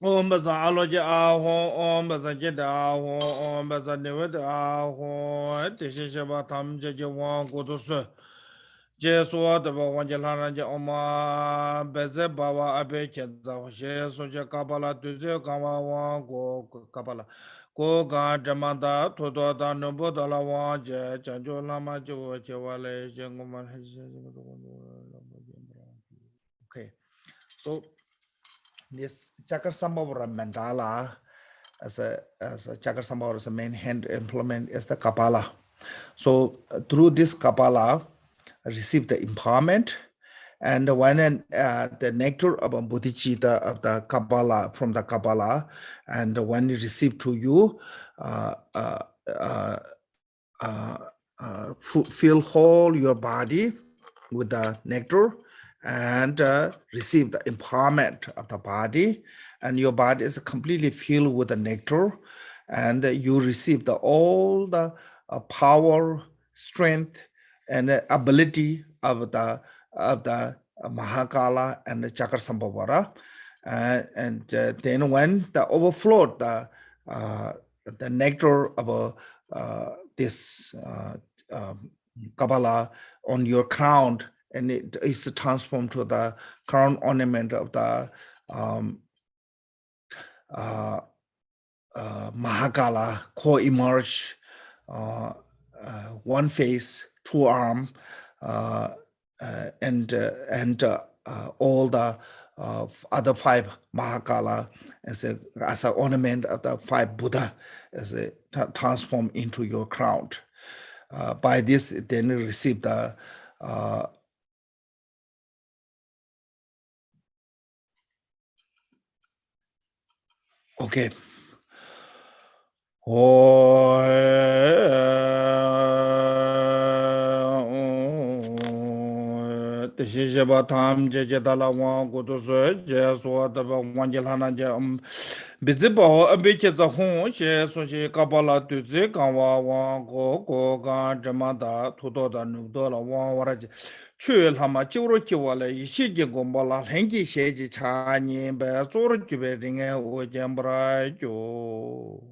Om baza aloje aho om baza jeda aho om baza nevada aho tishe ba tam je wan go to se je so da ba wan je la je oma beze bawa abe che za she so je kabala tu je kawa wan go kabala Go ga Jamada, Toto da Noboda la Waja, Janjo Lama Jo, Jawale, Jangoman. Okay, so this Chakra Mandala as a Chakra Sambhavara as a main hand implement is the Kapala. So through this Kapala, receive the empowerment, and when the nectar of bodhicitta of the Kapala from the Kapala, and when it receive to you, fill whole your body with the nectar, and receive the empowerment of the body, and your body is completely filled with the nectar, and you receive all the power, strength, and ability of the Mahakala and the Chakra Sambhavara, and then when the overflow the nectar of this Kabbalah on your crown, and it is transformed to the crown ornament of the Mahakala, co-emerge, one face, two arm, and all the other five Mahakala as an ornament of the five Buddha, as a transform into your crown. By this, then receive the okay. Tam Jedala go to Wanjalana Bizibo, a bitch at the home, so she Kabbalah to Zikawa, go, Jamada, Tudoda, Nudola, Waraj, Chul Hamachuro Chiwala, Shiji Gombola, Hengi Sheji Chani, Bazor Jubeting, or Jambra, Jo.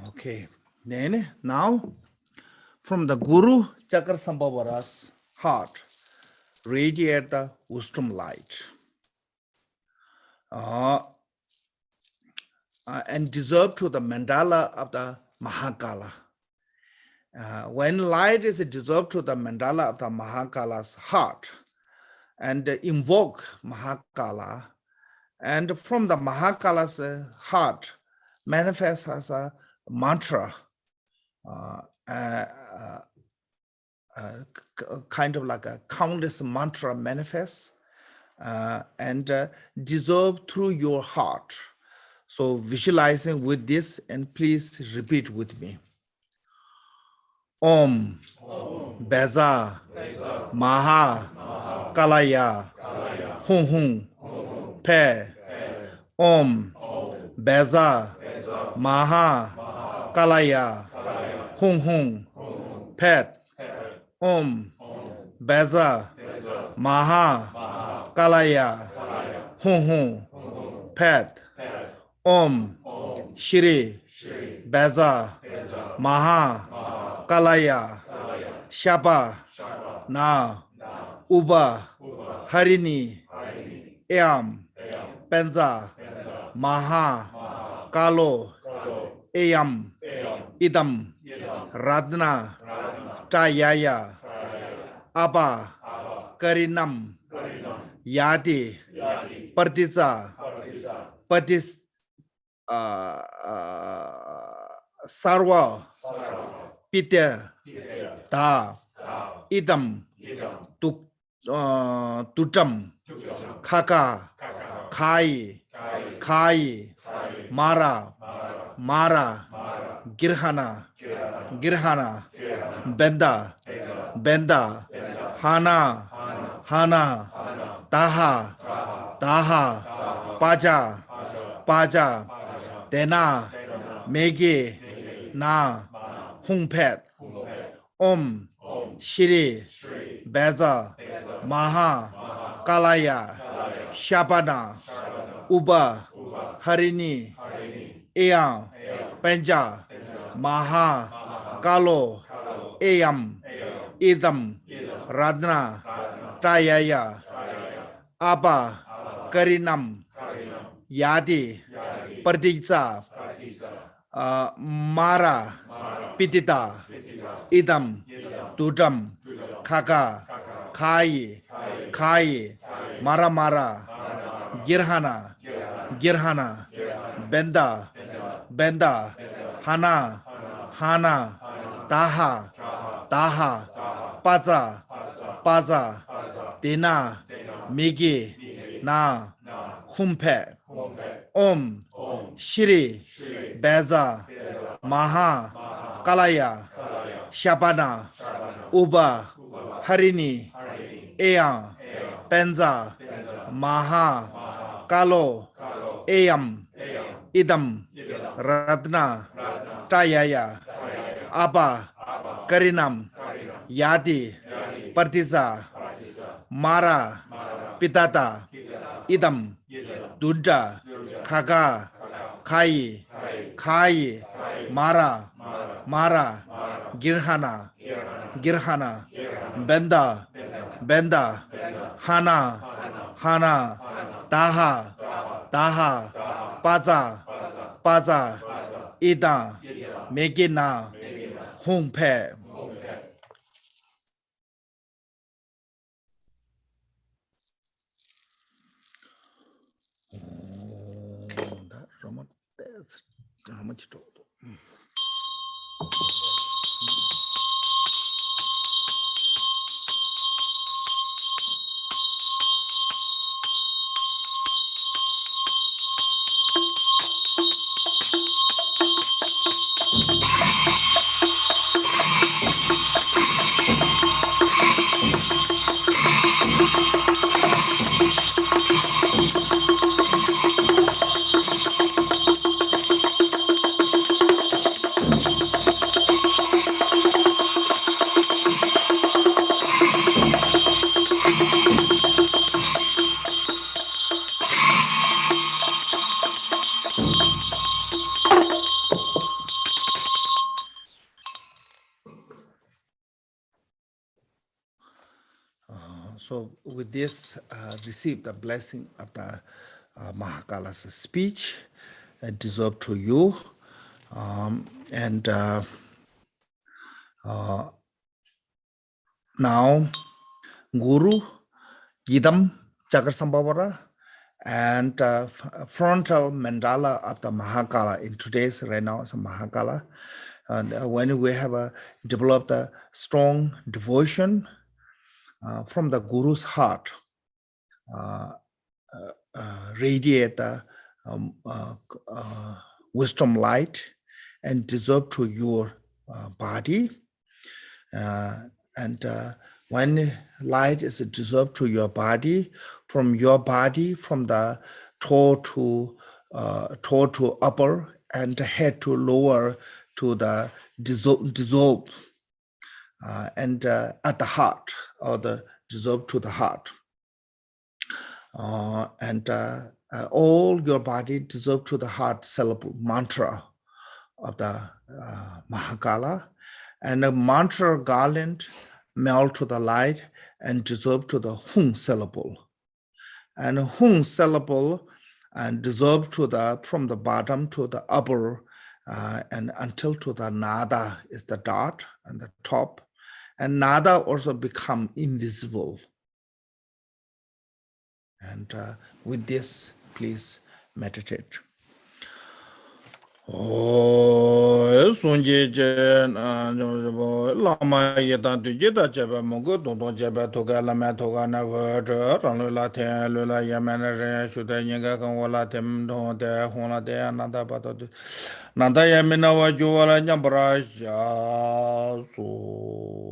Okay, then now from the Guru Chakra Sambhavara's heart radiate the wisdom light, and deserve to the mandala of the Mahakala. When light is deserved to the mandala of the Mahakala's heart, and invoke Mahakala, and from the Mahakala's heart manifests as a mantra, kind of like a countless mantra manifests, and dissolve through your heart. So visualizing with this, and please repeat with me. Om, Beza, Maha, Kalaya, Hung Hung, Pe, Om, Beza, Maha, Kalaya, Hung Hung, Pet, Om, Beza, Maha, Kalaya, Hung Hung, Pet, Om, Shri, Beza, Maha, Kalaya, Shapa, Na, Uba, Harini, Eam, Penza, Maha, Kalo, Eyam, Idam, Radna, Tayaya, Abba, Karinam, Yadi, Partisa, Patis, Sarva, Pitya, Ta, Idam, Tutam, Kaka, Kai, Kai, Mara, Mara, Girhana, Girhana, Benda, Benda, Hana, Hana, Taha, Taha, Paja, Paja, Dena, Megi, Na, Hungpet, Om, Shri, Beza, Maha, Kalaya, Shabana, Uba, Harini, Eyam, Penja, Maha, Kalo, Eyam, Idam, Radna, Tayaya, Abba, Karinam, Yadi, Pardiksa, Mara, Pitita, Idam, Dudam, Kaka, Kai, Kai, Mara Mara, Girhana, Girhana, Benda, Benda, Hana, Hana, Daha, Daha, Paza, Paza, Dina, Migi, Na, Humpe, Om, Shri, Beza, Maha, Kalaya, Shabana, Uba, Harini, Eya, Penza, Maha, Kalo, Eyam, Idam, Radna, Tayaya, Abba, Karinam, Yadi, Partisa, Mara, Pitata, Idam, Dunja, Kaga, Kai, Kai, Mara, Mara, Girhana, Girhana, Benda, Benda, Hana, Hana, Daha, Daha, Paza, Paza, Ida, Megina, Humpe. How much total? So with this, receive the blessing of the Mahakala's speech, deserved to you. Now, Guru, Yidam, Chakra and frontal mandala of the Mahakala. In today's right now, it's a Mahakala. And when we have developed a strong devotion from the Guru's heart, radiate the wisdom light and dissolve to your body. When light is dissolved to your body, from the toe to upper and head to lower to the dissolve and at the heart, or the dissolve to the heart. All your body dissolve to the heart syllable mantra of the Mahakala, and the mantra garland melt to the light and dissolve to the Hum syllable. And Hum syllable and dissolve to the from the bottom to the upper and until to the Nada is the dot and the top. And Nada also become invisible. And with this, please meditate. Oh, Sunji Jen, Lama Yetan to Jita Jeba Mongo, Don Jeba Toga Lama Toga Never, Ranula Ten, Lula Yaman, Shuda Yanga Wala Tem, Don de Hona de Ananda Bato, Nanda Yamina Juala Yambra, so.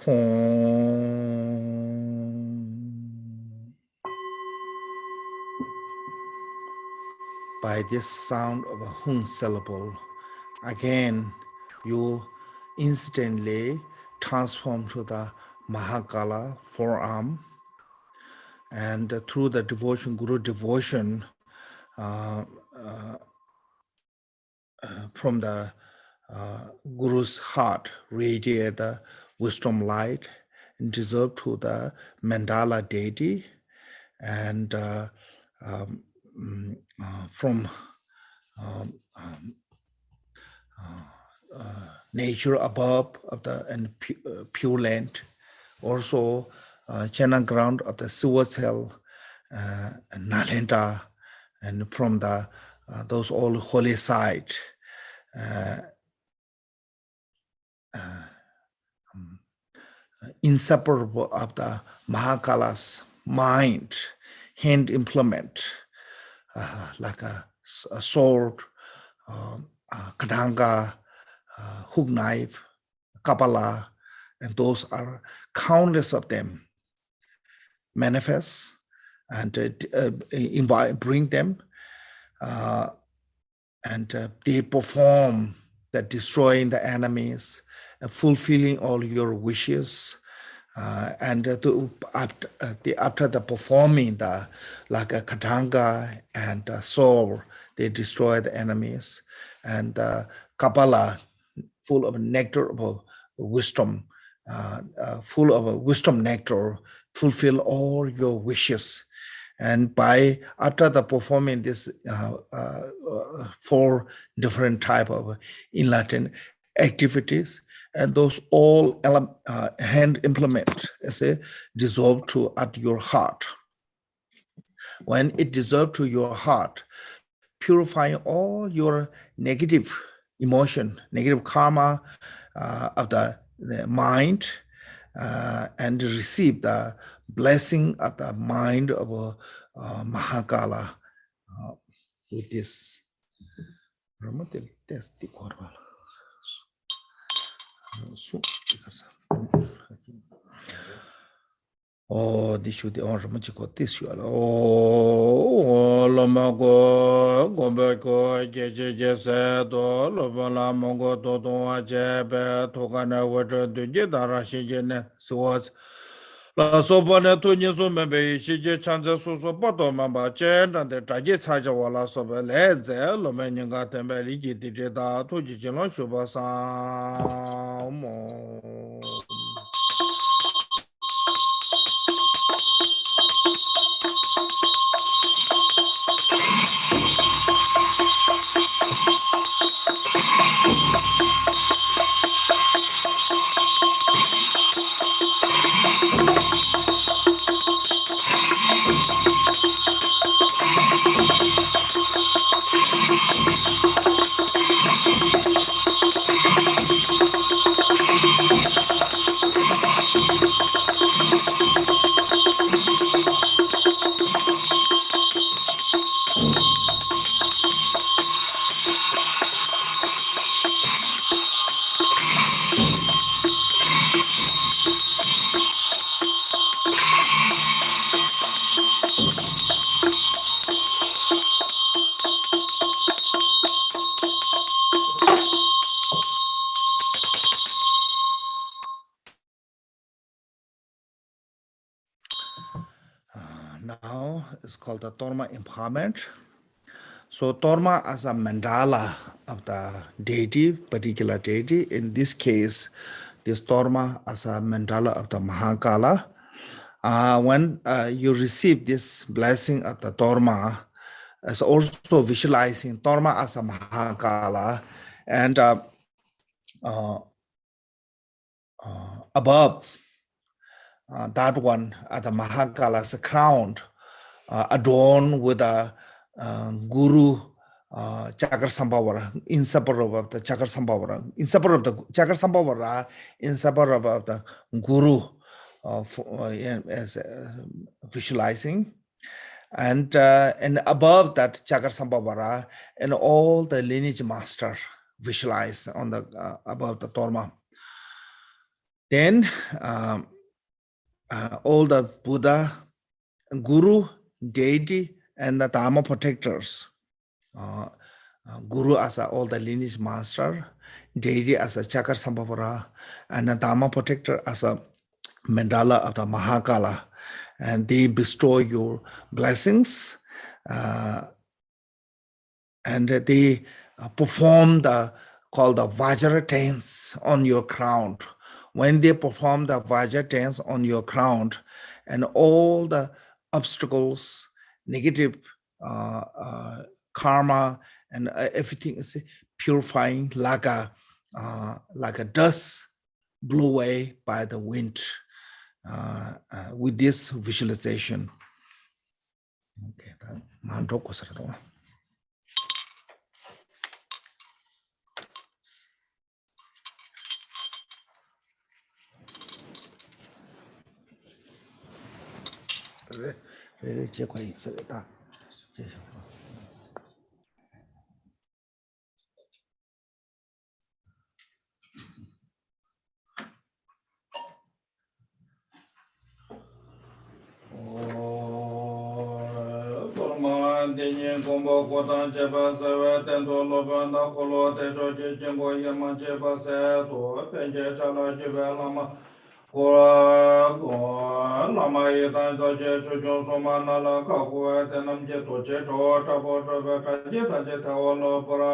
Hum. By this sound of a hum syllable, again you instantly transform to the Mahakala forearm, and through the devotion, Guru devotion, from the Guru's heart radiate the wisdom light and dissolve to the Mandala deity, and from nature above of the and pure land, also channel ground of the sewer cell, Nalanda, and from the those all holy site, inseparable of the Mahakala's mind, hand implement, like a sword, kadanga, hook knife, kapala, and those are countless of them manifest and invite, bring them, and they perform that destroying the enemies, fulfilling all your wishes, and after the performing the like a katanga and sword, they destroy the enemies, and Kapala, full of nectar of wisdom, full of wisdom nectar, fulfill all your wishes. And by after the performing this 4 different type of enlightened activities, and those all hand implement as a dissolve to at your heart. When it dissolve to your heart, purifying all your negative emotion, negative karma of the mind, and receive the blessing of the mind of Mahakala with this. Oh, this should be on Ramachico this year. Oh, Lamago, Gombeco, Jejesedo, Lovala Mongo, Toto, Jebe, Tokana, water to Jedarashi, swords. La Sobana to Niso, maybe she chances so bottom, Mamba Chen, and the Tajet Sajawala Soba Leds, Lomanian got them belly, did that to Jijino Shubasa. Now it's called the Torma empowerment. So Torma as a mandala of the deity, particular deity. In this case, this Torma as a mandala of the Mahakala. When you receive this blessing of the Torma, as also visualizing Torma as a Mahakala, and above that one at the Mahakala's crown, adorned with a Guru Chakra Sambhavara, inseparable of the Chakra Sambhavara, inseparable of the Chakra Sambhavara, inseparable of the Guru, as visualizing. And above that Chakra Sambhavara, and all the lineage master visualize on the above the Torma. Then all the Buddha, Guru, deity, and the Dharma protectors. Guru as all the lineage master, deity as a Chakra Sambhavara, and the Dharma protector as a Mandala of the Mahakala. And they bestow your blessings, and they perform called the Vajra dance on your crown. When they perform the Vajra dance on your crown, and all the obstacles, negative karma, and everything is purifying like a dust blew away by the wind with this visualization. Okay, Torma denye gombo kotan cheba sewe tento lobanda kolo techo jengo yema cheba se to penje chala jibe lama kora lama yedan je chujon soma nala kakua tenam je to je to tabo chobe kaje tanje tawolo pora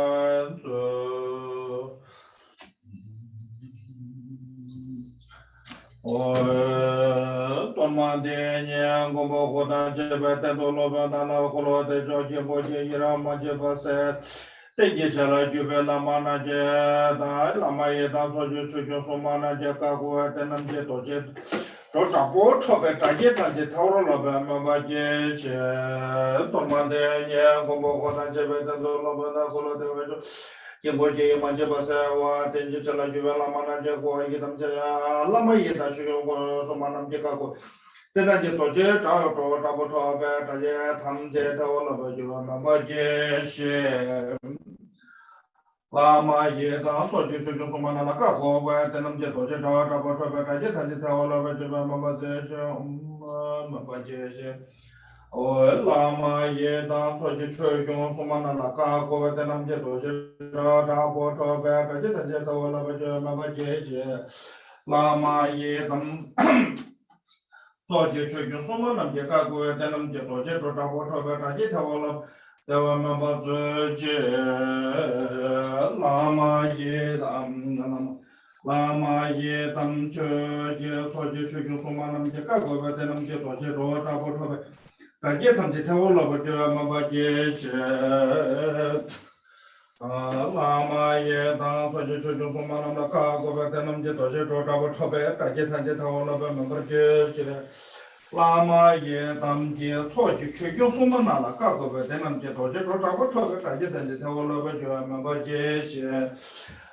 Torma denye gombo kotan cheba tento lobanda na kolo techo jengo yema cheba se Tegi chala jube lama na je da lama ye da so ju chu ju so ma na je ka ko ta nam je to je to ta ko cho be ta je ta je ta ro la ba ma ba je che to ma de ye go bo ko ta je be ta do lo ba na ko lo de we jo ke bo je ma je ba sa wa te je chala jube lama na je ko ye tam je lama ye da chu ju so ma na je ka ko Tena je to je ta to ta bo to be ta je tham je ta lo ba ju ma ba je she Lama ye da so ju chu so ma na la ka ko wa te nam je to je ta ta bo to be ta je than je ta lo ba ju ma ba je she ma ba je she o lama ye da so ju chu so ma na la ka ko wa te nam je to je ta ta bo to be ta je than je ta lo ba ju ma ba je she Lama ye dam so je chu ju so ma na je ka ko wa te nam je to je ta bo to be ta je ta lo Lama ye tam cho je so je chu ju so ma nam je ka go ba de nam je to je ro ta bo tho be ka je tham je tha lo ba je ma ba je che Lama ye tam so je chu ju so ma nam ka go ba de nam je to je ro ta bo tho be ka je tham je tha lo ba ma ba je che Lama ye tam je cho ju chu ju so ma na la ka go ba de nam je to je ro ta bo tho be ka je tham je tha lo ba je ma ba je che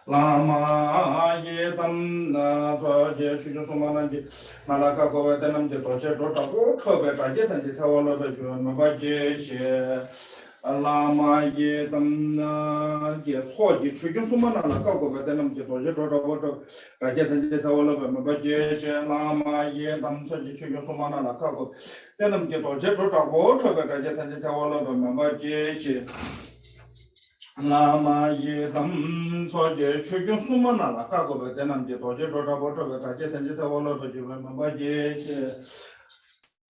Lama ye tam na so je chu ju so ma na je na la ka go ba de nam je to je ro ta bo tho be ka je tham je tha lo ba je ma ba je che Lama ye tam na je cho ju chu ju so ma na la ka go ba de nam je to je ro ta bo tho ka je tham je tha lo ba ma ba je che Lama ye tam so je chu ju so ma na la ka go de nam je to je ro ta bo tho be ka je tham je tha lo ba ma ba je che Lama ye tam so je chu ju so ma na la ka go ba de nam je to je ro ta bo tho be ka je tham je tha lo ba je ma ba je che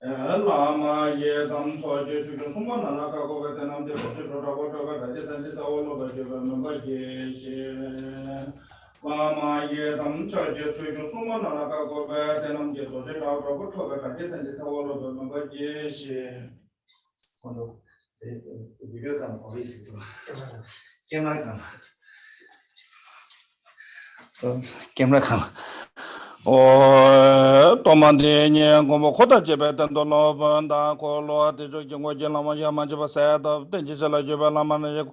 Lama ye tam so je chu ju so ma na la ka go ba de nam je to je ro ta bo tho be ka je tham je tha lo ba je ma ba je che Lama ye tam so je chu ju so ma na la ka go ba de nam je to je ro ta bo tho be ka je tham je tha lo ba ma ba je che 今度ビデオ感も多いですけど、キャメラ感。多么的年，我们扩大这边等到老板大可罗的这经过见那么也蛮这边赛的，等起来这边那么那些，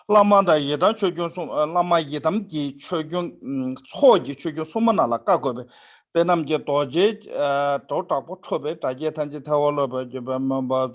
那么的一旦确定送，那么一旦的确定错的确定送么那了，各个呗。在那么就多些找找不出呗，大家谈起谈完了呗，这边嘛把这。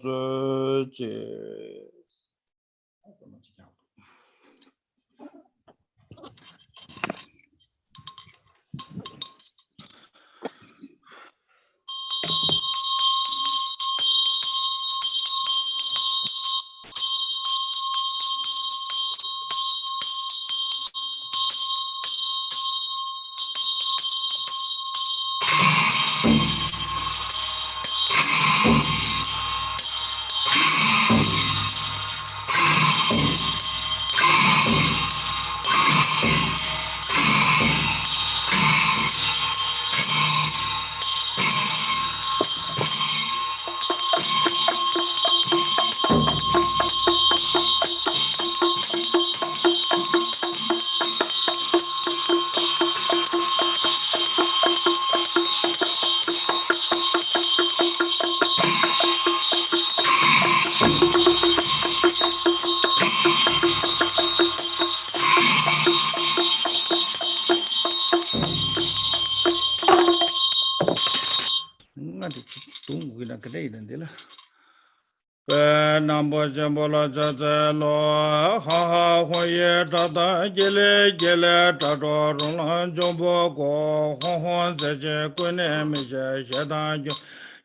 Nambo Jambola Jaja Lo Ha Hoye Tata Gele Gele Tato Rula Jombo Go Hon Zeje Kune Mije Shedan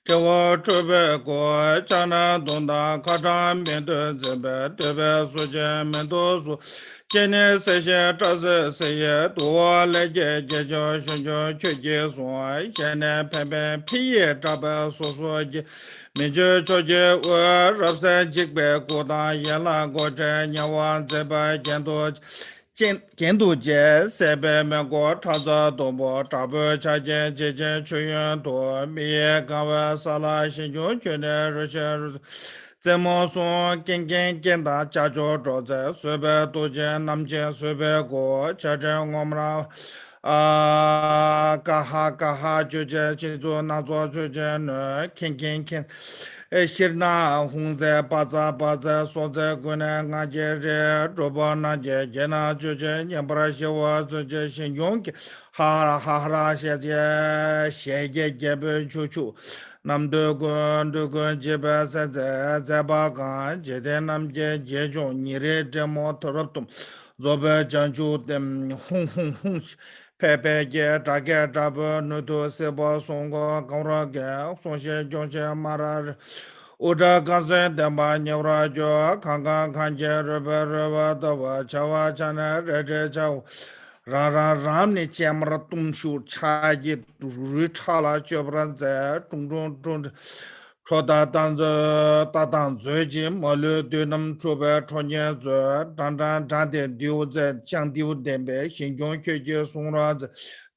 Kewa Tube Go Chana Donda Kata Mendo Zebe Tebe Suje Mendo Su Jene Seje Taze Seye Dua Leje Jejo Shunjo Kyuje Suwa Jene Pepe Piye Tabe Soso Major George were Robson Jigbe Goda Yala Goja Nyawan Zeba Kendo Je Sebe Mengo Taza Dombo Tabu Chaje Jeje Chuyan Do Mie Gawa Sala Shinju Kune Rushe Zemo Son Kengen Kenda Chajo Doze Sube Doje Namje Sube Go Chaje Ngomra Kaha Kaha Juje Chizo Nazo Juje No Ken Shirna Hunze Baza Baza Soze Gune Ngaje Droba Naje Jena Juje Nyambra Shewa Juje Shinyong Hara Hara Sheje Sheje Jebe Chuchu Namdo Gun Jebe Seze Zebagan Jede Namje Jejo Nire Demo Toroptum Zobe Janju Dem Hung Pepe Ge Tage Dabo Nudo Sebo Songo Gaurage Sonshe Jonche Marar Uda Gansen Demba Nyura Jo Kanga Kanje Rebe Rebe Dava Chawa Chane Rede Chaw Rara Ramni Chamra Tumshu Chaji Ritala Chobran Ze Tung Choda Danzo Tatan Zuji Malu Dunam Chobe Tonye Zu Dandan Dande Diu Ze Chang Diu Dembe Xinjong Kyeje Songra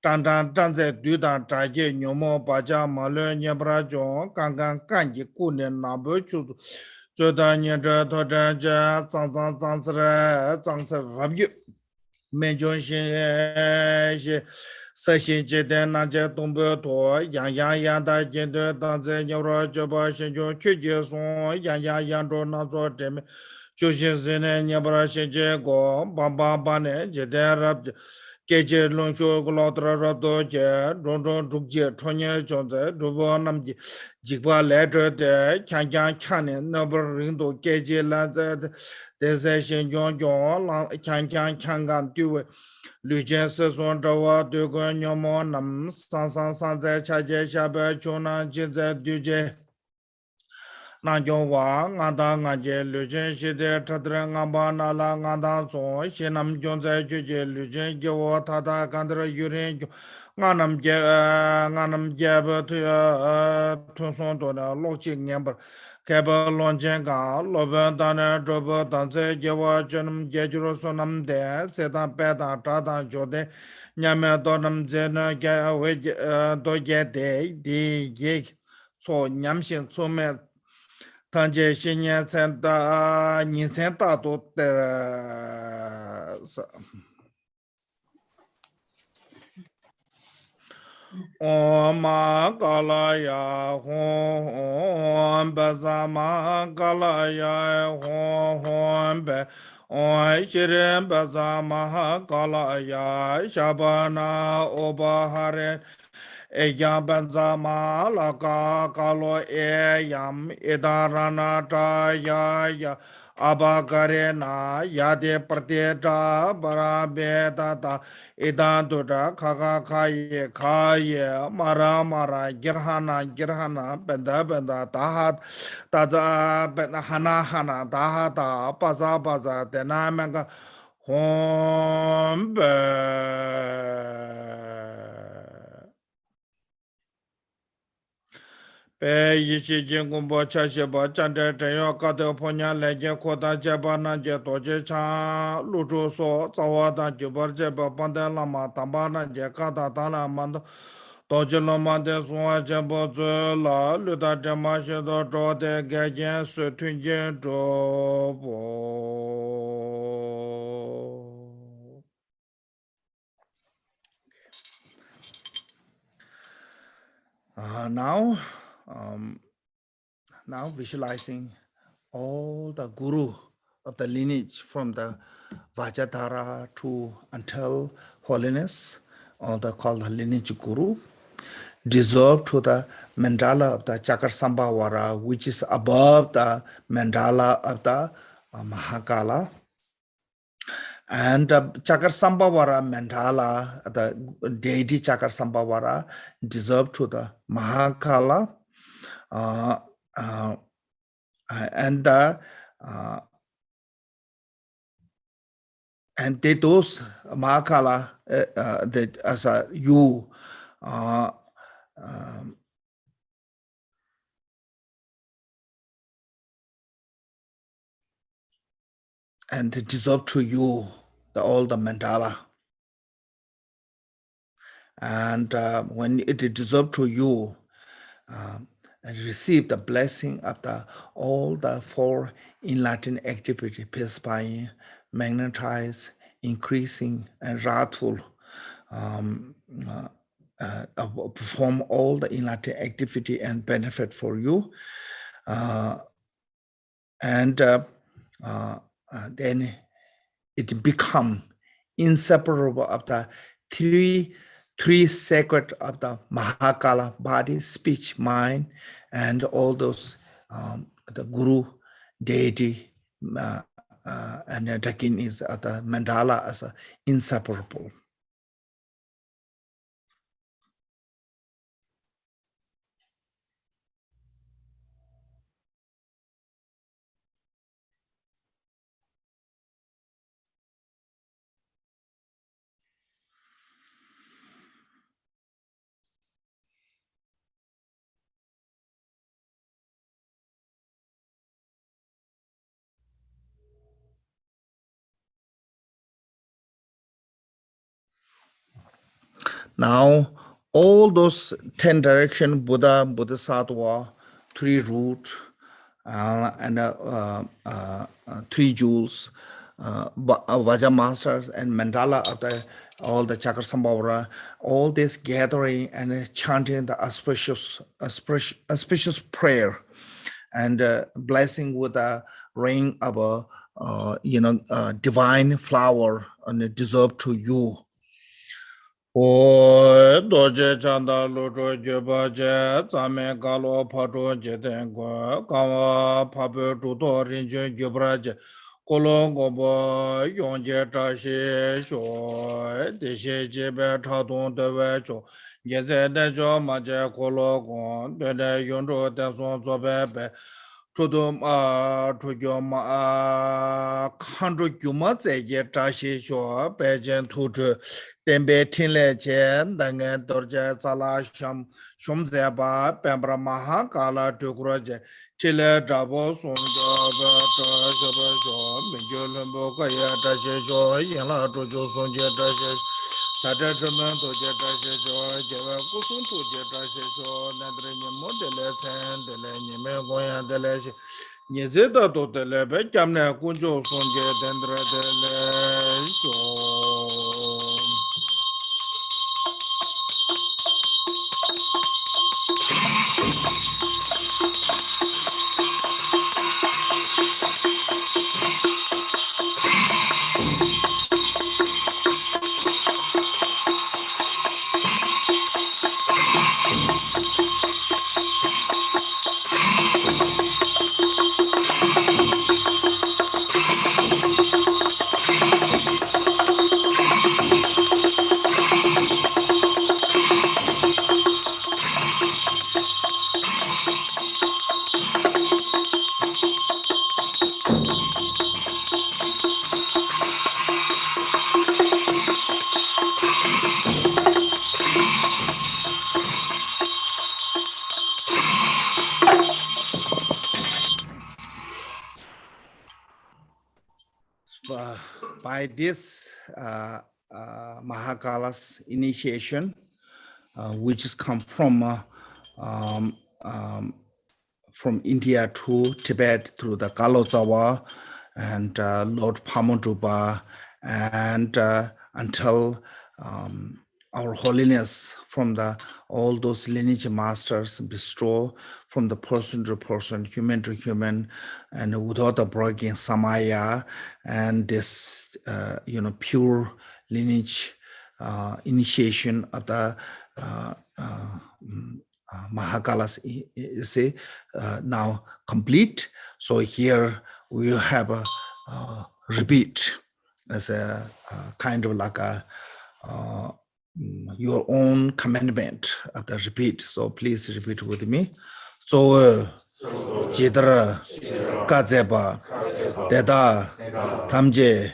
Dandan Danze Dudan Taje Nyomo Baja Malu Nyebra Jong Kangan Kanji Kunen Nabu Chu Zoda Nyedra Todan Ja Zang Zang Zang Zre Zang Zre Rabyu Menjon Shin Sashi Jeden Naja Tumbo To Yang Da Jende Danze Nyora Joba Shinjo Kyuje Son Yang Yando Nazo Deme Chushin Zine Nyabra Shinje Go Bamba Bane Jeden Rab Keje Lonsho Glotra Rabdo Je Rondon Dukje Tonye Jonze Dubo Namji Jigba Letter De Kyan Kanen Nober Rindo Keje Lanze Dese Shinjon Jon Kyan Gan Due Lujen se son dawa de gon nyomo nam san san san zai cha je sha ba chona jin zai du je na jong wa nga da nga je lujen shi de ta dra nga ba na la nga da so shi nam jong zai ju je lujen ge wo ta da kan dra yu ren nga nam je ba tu tu son do na lo chi ngem ba ke ba lon jen ga lo ba da na do ba dan zai ge wa chen je ju ro so nam de se da pe da ta da jo de nyame do nam je na ge we do ge de di ge so nyam shin so me Tanje Shinyan Senta Ninsen Tato Mahakala ya hon bazama kala ya hon be on shirin bazama kala ya shabana obahare Eya Benzama Laka Kalo Eyam Idarana Ya Abagarena Yade Prateta Barabeta Idan Duda Kaka Kaye Mara Girhana Benda Tahat Tada Hana Tahata Baza Denamanga Hombe Pe yichi jingumbo chashiba chante tenyo kate ponya leje kota jeba nanje toje chan lujo so zawa dan jibar jeba pande lama tamba nanje kata tala mando toje lama de suwa jeba zwe la luda jema shido zho de gajen su tunjen zho bo. Now visualizing all the guru of the lineage from the Vajradhara to until holiness, or the called the lineage guru, deserved to the mandala of the Chakra which is above the mandala of the Mahakala. And Chakra mandala, the deity Chakra deserved to the Mahakala. And they those Mahakala that as a you and it deserve to you all the mandala. And when it is deserved to you, and receive the blessing of all the four enlightened activity, perspire, magnetize, increasing, and wrathful, perform all the enlightened activity and benefit for you. And then it become inseparable of the three sacred of the Mahakala, body, speech, mind, and all those the guru, deity, and again is the mandala as inseparable. Now, all those 10 direction, Buddha, Bodhisattva, 3 root, and 3 jewels, Vaja masters and mandala of all the Chakra all this gathering and chanting the auspicious prayer and blessing with a ring of a divine flower and deserved to you. O doje chanda lojo jeba je zame galo pato jeten kwa kawa pape tuto rinje jebra je kolongo bo yonje tashi sho deshe jebe taton dewe cho jeze de jo maje kolongo dede yonjo deson zobebe tuto tujo kanjo gyuma zeye tashi sho bejen tuto Tembe Tinle Chen, Dangan Dorja Sala Shum Zeba, Pembra Mahakala Tukroje, Chile Dabo Sunja, Shabajo, Mijulambo Kaya Tashajo, Yala Tojo Sunja Tashajo, Tataman Toja Tashajo, Jeva Kusun Toja Tashajo, Nadrina Modele San, Delany Megoya Delesh, Nizeta Totele, Becamna Kunjo Sunja, Dendra Dele. by this Mahakala's initiation, which has come um, from India to Tibet through the Kalozawa and Lord Pamutupa, and until our holiness from all those lineage masters bestow from the person to person, human to human, and without a breaking Samaya, and this pure lineage initiation of the Mahakalas is now complete. So here we have a repeat as a kind of like a your own commandment of the repeat. So please repeat with me. So Jidra Kazeba Deda Tamje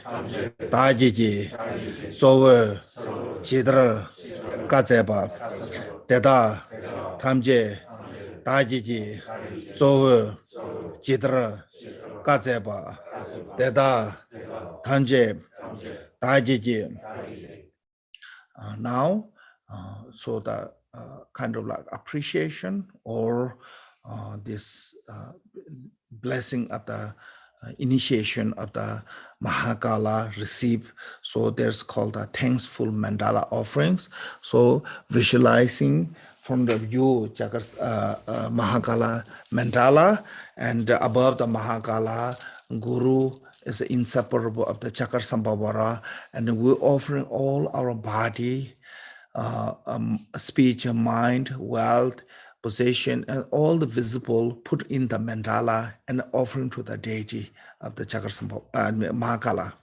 Dajiji So Jidra Kazeba Deda Tamje Dajiji So Jidra Kazeba Deda Tamje Dajiji. Now, so the kind of like appreciation or this blessing of the initiation of the Mahakala receive. So there's called the thankful mandala offerings. So visualizing from the view Mahakala mandala, and above the Mahakala, Guru is inseparable of the Chakra Sambhavara, and we're offering all our body, speech, mind, wealth, possession, and all the visible put in the mandala and offering to the deity of the Chakra Sambhavara, Mahakala.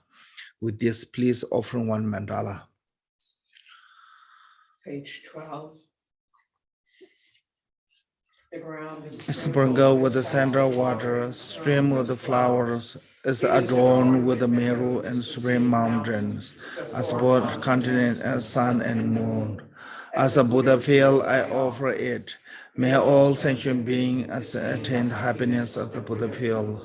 With this, please offering one mandala. Page 12. The ground is Sprinkled with the central water, stream with the flowers, is adorned with the Meru and supreme mountains, as both continent and sun and moon. As a Buddha feel, I offer it. May all sentient beings attain happiness of the Buddha feel.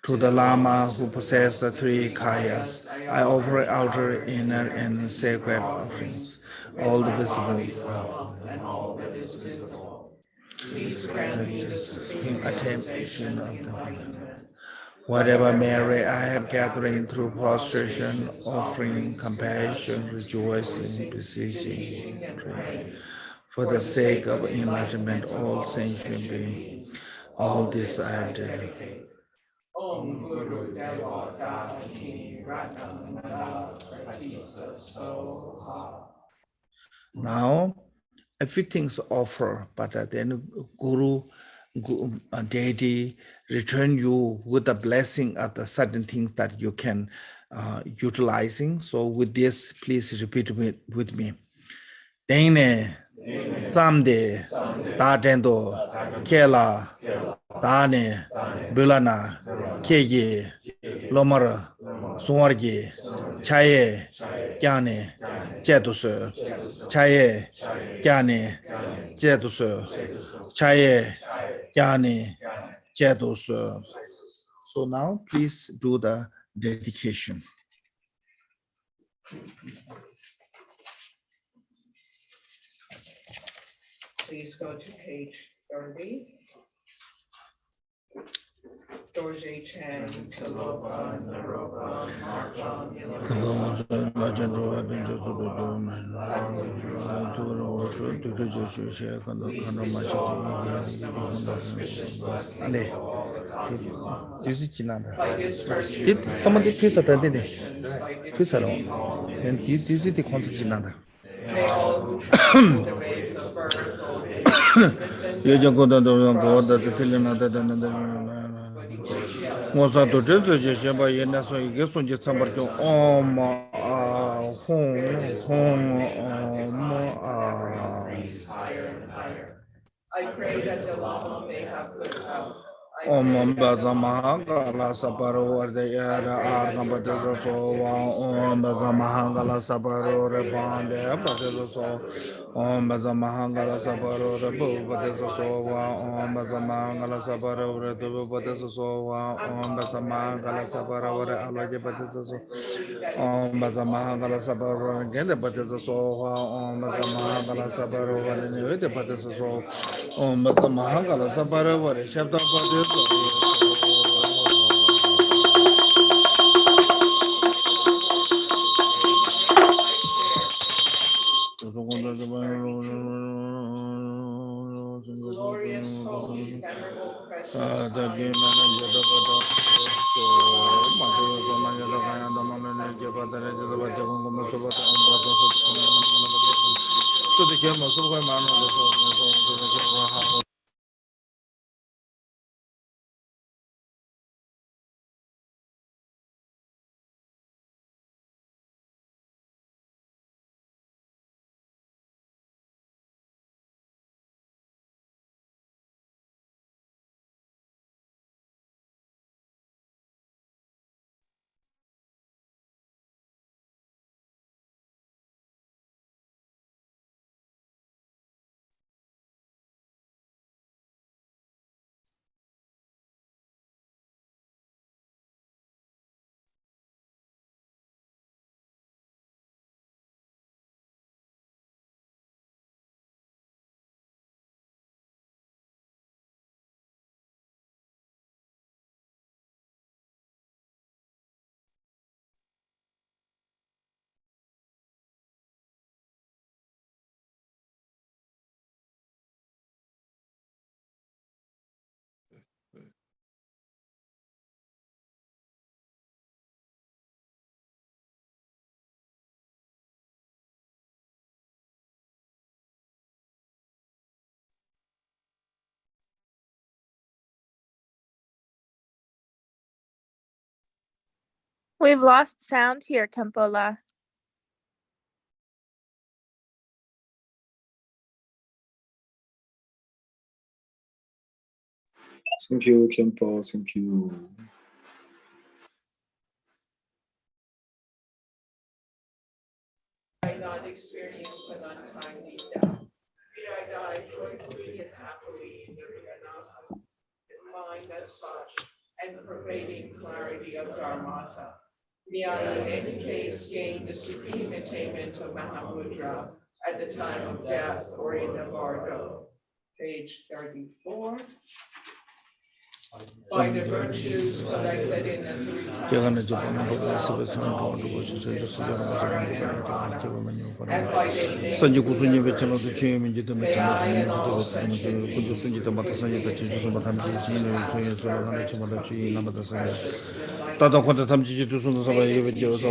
To the Lama who possess the three kayas, I offer outer, inner, and sacred offerings, all the visible. and all that is visible. Please grant me the supreme realization of enlightenment. Whatever merit I have gathering through prostration, offering, compassion, rejoicing, beseeching, and praying, for the sake of enlightenment, all sentient beings, all this I dedicate. Om Guru Deva Daki Ratnam Nada Pratisa Soha. Now, everything's offer, but then Guru, deity, return you with the blessing of the certain things that you can utilizing. So with this, please repeat with me. Dene, Samde, Tatendo, Kela, Dane, Bulana, Keji, Lomara, Suargi, Chaye, Kyane, Chetus, Chaye, Kyane, Chetus, Chaye, Kyane, Chetus. So now please do the dedication. Please go to page 30. Dorje Chang, Tilopa, Naropa, Marpa, by his virtue, may all who travel the waves of birth, old age, sickness, higher and higher. I pray that the Lama may have good health, Om Baza Mahakala Saparo the Argambata Om Baza Mahakala Saparo Repande Batazo Om Baza Mahakala Saparo Rebu Batazo Om Baza Mahakala Saparo Rebu Batazo Om Baza Mahakala Saparo Alaja Batazo Om Baza Mahakala Saparo again the Batazo Om Baza Mahakala Saparo and the Batazo Om Baza Mahakala Saparo Shabda Glorious, holy, venerable, precious We've lost sound here, Kampola. Thank you, Kempo. Thank you. I not experience an untimely death. May I die joyfully and happily in the Rihanna, mind as such, and pervading clarity of Dharmata. May I in any case gain the supreme attainment of Mahamudra at the time of death or in the bardo. Page 34. By the virtues collected in the three times and by the Sanji Kusunji Vechano to Chim, Jitam Kuju Sunjita Matasanya, the Chinchus of Matamji, Chimadachi, Namadasanga. Tata Quanta Tamji to Sunasava, Josa,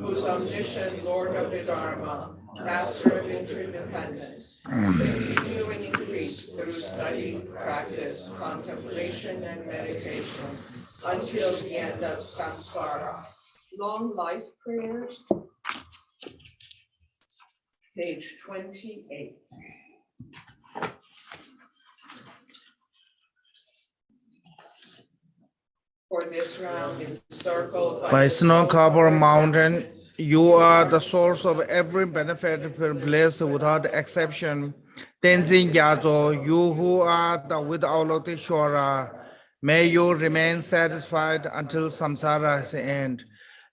whose omniscient Lord of the Dharma, Master of interdependence, continue and increase through study, practice, contemplation, and meditation until the end of samsara. Long life prayers, page 28. For this round encircled by snow-covered mountain, you are the source of every benefit place without exception. Tenzin Gyatso, you who are the without Shora, may you remain satisfied until samsara's end.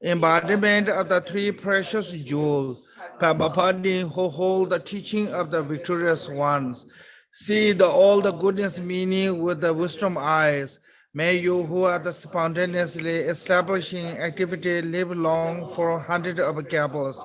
Embodiment of the three precious jewels, Pabapani, who hold the teaching of the victorious ones. See all the goodness meaning with the wisdom eyes. May you who are the spontaneously establishing activity live long for hundreds of couples.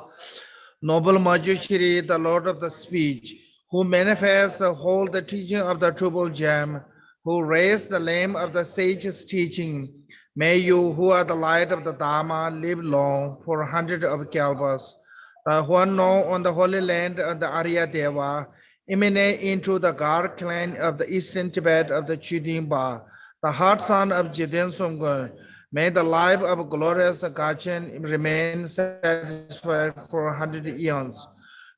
Noble Majushri, the Lord of the speech, who manifests the whole the teaching of the Triple Gem, who raised the lame of the sage's teaching. May you who are the light of the Dharma live long for hundreds of kalpas. The one known on the holy land of the Arya Deva, emanate into the Gar clan of the eastern Tibet of the Chudimba, the hot son of Jiden Songgon. May the life of glorious Gachen remain satisfied for 100 eons.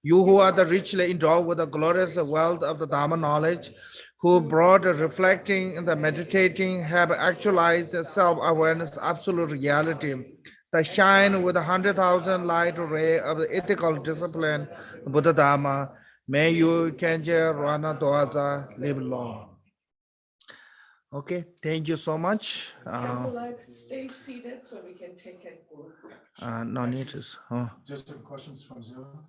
You who are the richly endowed with the glorious wealth of the Dharma knowledge, who brought reflecting and the meditating, have actualized the self-awareness, absolute reality, that shine with 100,000 light ray of the ethical discipline, Buddha Dharma. May you, Kenja Rana Doaza, live long. Okay, thank you so much. Stay seated so we can take it. No need to. Just some questions from Zoom.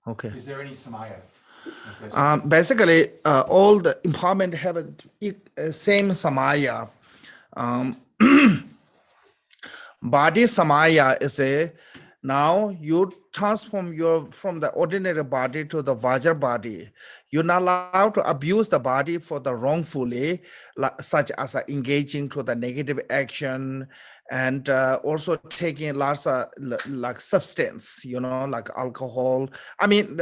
Okay. Is there any Samaya? Like this? Basically, all the empowerment have a same Samaya. Body Samaya is a, now you transform from the ordinary body to the Vajra body. You're not allowed to abuse the body for the wrongfully, such as engaging to the negative action and also taking lots of like substance, like alcohol. I mean,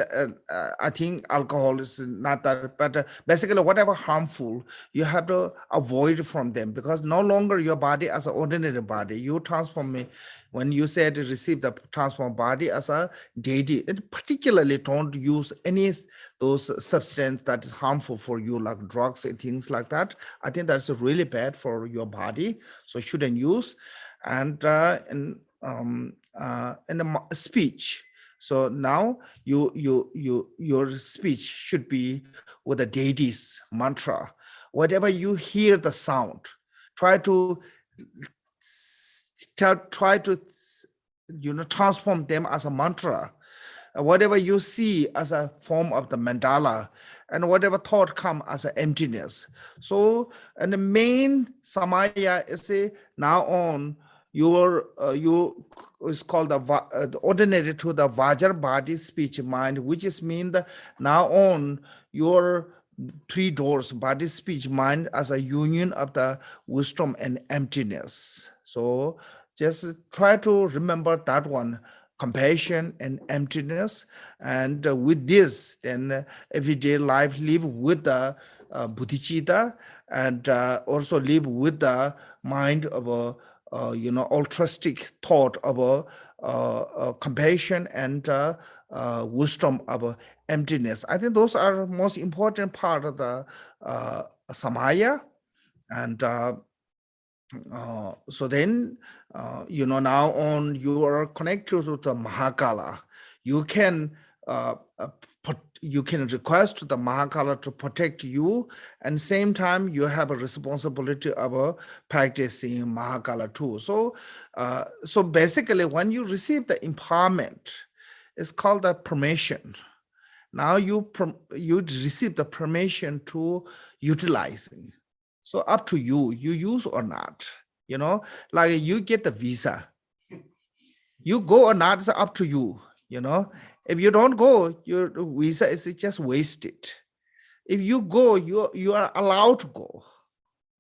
I think alcohol is not that, but basically whatever harmful, you have to avoid from them, because no longer your body as an ordinary body. You transform it. When you said receive the transformed body as a deity, and particularly don't use any those substance that is harmful for you, like drugs and things like that. I think that's really bad for your body, so shouldn't use. And in the speech. So now your speech should be with the deity's mantra. Whatever you hear the sound, try to transform them as a mantra. Whatever you see as a form of the mandala, and whatever thought come as an emptiness. So, and the main Samaya is a now on you is called the ordinary to the Vajra body, speech, mind, which is mean that now on your three doors, body, speech, mind, as a union of the wisdom and emptiness. So just try to remember that one, compassion and emptiness. And with this, then everyday life live with the bodhicitta, and also live with the mind of a altruistic thought of compassion and wisdom of emptiness. I think those are most important part of the Samaya. And so then, now on you are connected to the Mahakala. You can you can request the Mahakala to protect you, and same time you have a responsibility of practicing Mahakala too. So, so basically, when you receive the empowerment, it's called the permission. Now you receive the permission to utilizing. So up to you, you use or not, like you get the visa, you go or not, it's up to you, If you don't go, your visa is just wasted. If you go, you are allowed to go.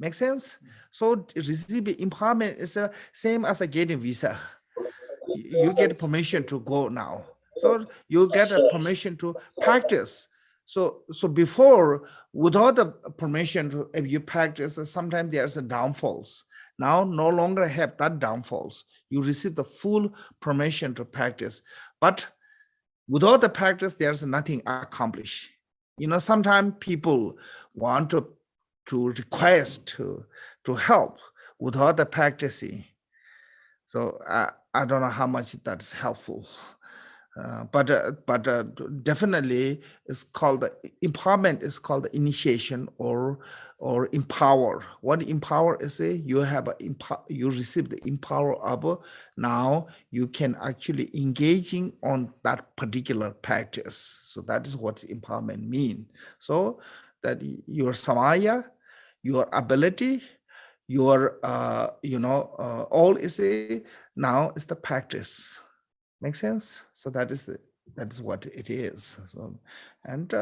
Make sense? So receiving empowerment is the same as a getting visa. You get permission to go now. So you get a permission to practice. So before, without the permission, if you practice, sometimes there's a downfalls. Now no longer have that downfalls. You receive the full permission to practice. But without the practice, there's nothing accomplished. Sometimes people want to request to help without the practicing. So I don't know how much that's helpful. But definitely it's called the empowerment is called the initiation or empower. What empower is you have you receive the empower of, now you can actually engaging on that particular practice. So that is what empowerment mean. So that your samaya, your ability, your all is now is the practice. Make sense? So that is what it is. So, and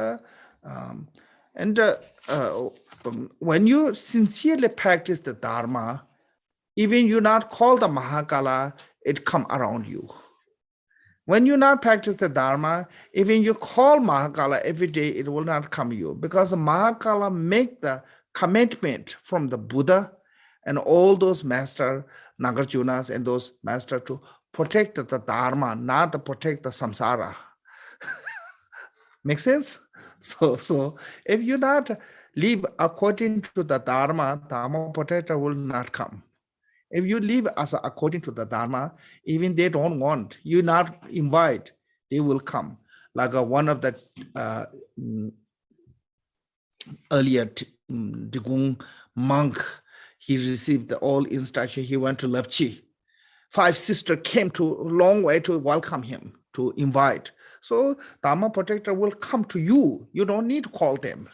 when you sincerely practice the Dharma, even you not call the Mahakala, it come around you. When you not practice the Dharma, even you call Mahakala every day, it will not come you, because Mahakala make the commitment from the Buddha and all those master Nagarjunas and those master to protect the Dharma, not to protect the samsara. Make sense? So if you not live according to the Dharma, Dharma protector will not come. If you live as according to the Dharma, even they don't want, you not invite, they will come. Like one of the earlier Digung monk, he received all instruction. He went to Lepchi. 5 sisters came to a long way to welcome him, to invite. So Dharma protector will come to you. You don't need to call them,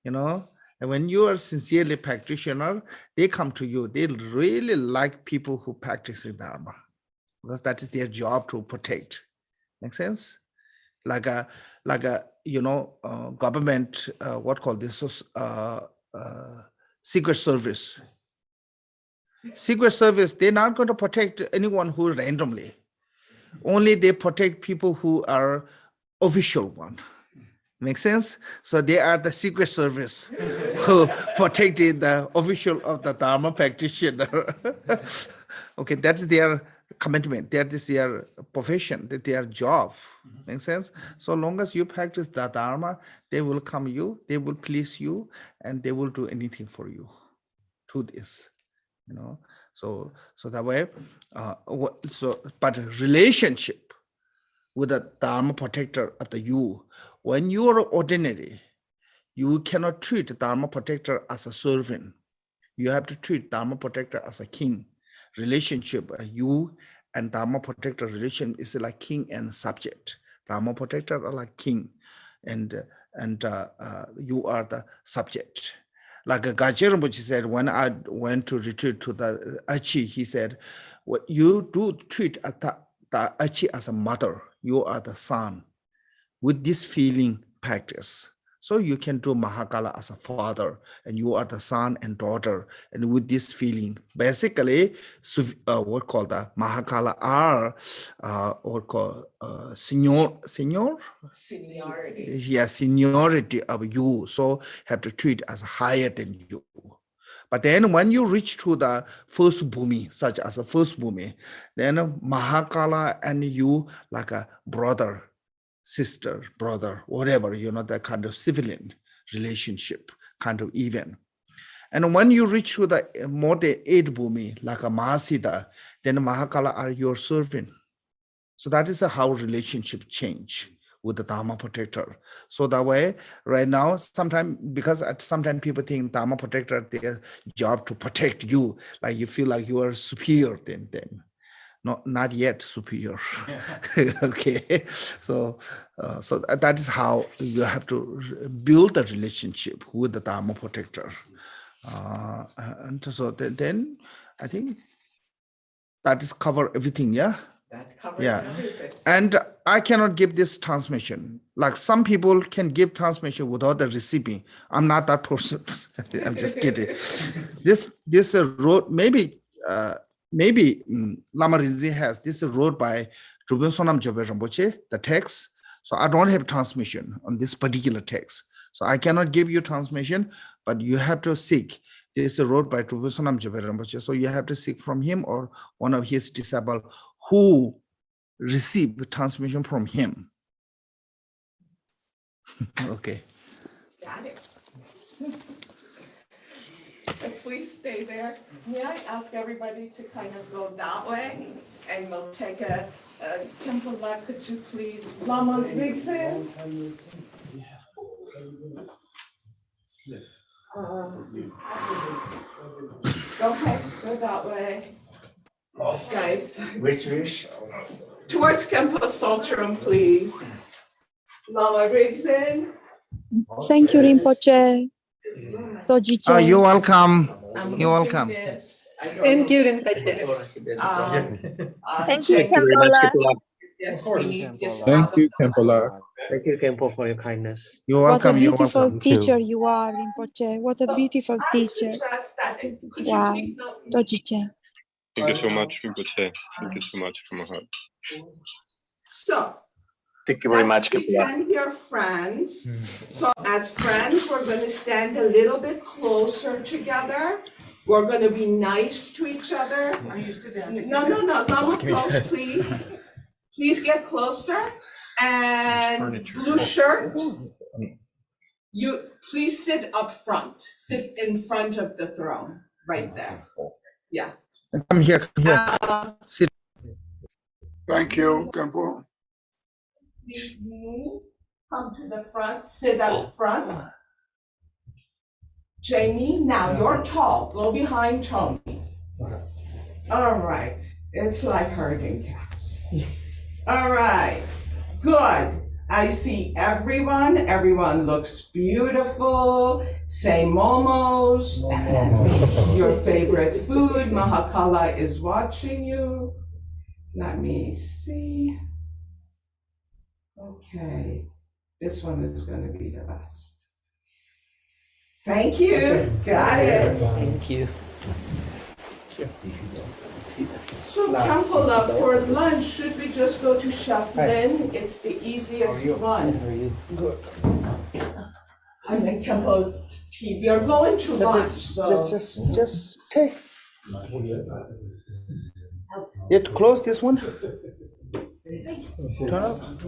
you know. And when you are sincerely practitioner, they come to you. They really like people who practice the Dharma, because that is their job to protect. Make sense? Like a government, what called this, secret service. Secret service, they're not going to protect anyone who randomly. Only they protect people who are official one. Make sense? So they are the secret service who protected the official of the Dharma practitioner. Okay, that's their commitment. That is their profession, their job. Make sense? So long as you practice the Dharma, they will come you, they will please you, and they will do anything for you to this. You know, so that way, but relationship with the Dharma protector of the you, when you are ordinary, you cannot treat Dharma protector as a servant. You have to treat Dharma protector as a king. Relationship, you and Dharma protector relation is like king and subject. Dharma protector are like king, and you are the subject. Like Gajir Rinpoche said, when I went to retreat to the Achi, he said, "What you do treat the Achi as a mother, you are the son." With this feeling practice, so you can do Mahakala as a father, and you are the son and daughter, and with this feeling, basically, what called the Mahakala are, what called seniority. Yeah, seniority of you. So have to treat as higher than you. But then when you reach to the first bhumi, such as a first bhumi, then Mahakala and you like a brother, sister, brother, whatever, you know, that kind of civilian relationship kind of event. And when you reach to the more than 8 bhumi, like a Mahasiddha, then Mahakala are your servant. So that is how relationship change with the Dharma protector. So that way, right now, sometimes, because sometimes people think Dharma protector, their job to protect you, like you feel like you are superior than them. Not yet superior. Okay, so that is how you have to build a relationship with the Dharma protector, and so then I think that is cover everything. Yeah. That covers Yeah. everything. And I cannot give this transmission. Like some people can give transmission without the receiving. I'm not that person. I'm just kidding. This road, maybe Lama Rinzai has this road by Drupal Sonam Jobe Rinpoche, the text. So I don't have transmission on this particular text. So I cannot give you transmission, but you have to seek. This road by Drupal Sonam Jobe Rinpoche. So you have to seek from him or one of his disciples who receive transmission from him. Okay. Got it. So please stay there. May I ask everybody to kind of go that way? And we'll take a Kempala, could you please? Lama Rigson? Go ahead, go that way. Guys. Which wish? Towards Kempa Soltrum, please. Lama Rigson. Thank you, Rinpoche. Dojiche. Oh, you're welcome. I'm You're using welcome. this. I don't Thank know. you, Rinpoche. Thank you, Thank you very much, Kempola. Kepala. Yes, we need just Thank you, Kempola. Thank you, Kempo, for your kindness. You're What a welcome. You're beautiful welcome. teacher you are, Rinpoche. What a beautiful teacher. Wow. Dojiche. Thank you so much, Rinpoche. Thank you so much from my heart. So. Thank you very let's much, Kepala. pretend you're friends. So as friends, we're going to stand a little bit closer together. We're going to be nice to each other. Are you still down? No, Lama, please. Please get closer. And blue shirt, you please sit up front. Sit in front of the throne, right there. Yeah. Come here, come here. Sit. Thank you, Kempo. Please move. Come to the front. Sit up front. Jamie, now you're tall. Go behind Tony. All right. It's like herding cats. All right. Good. I see everyone. Everyone looks beautiful. Say momos. Your favorite food. Mahakala is watching you. Let me see. Okay. This one is going to be the best. Thank you. Got it. Thank you. So Kampola, for lunch, should we just go to Chef Lin? It's the easiest one. How are you? Good. I mean, Kampo, we are going to lunch, so. Just take. You have to close this one? Turn off.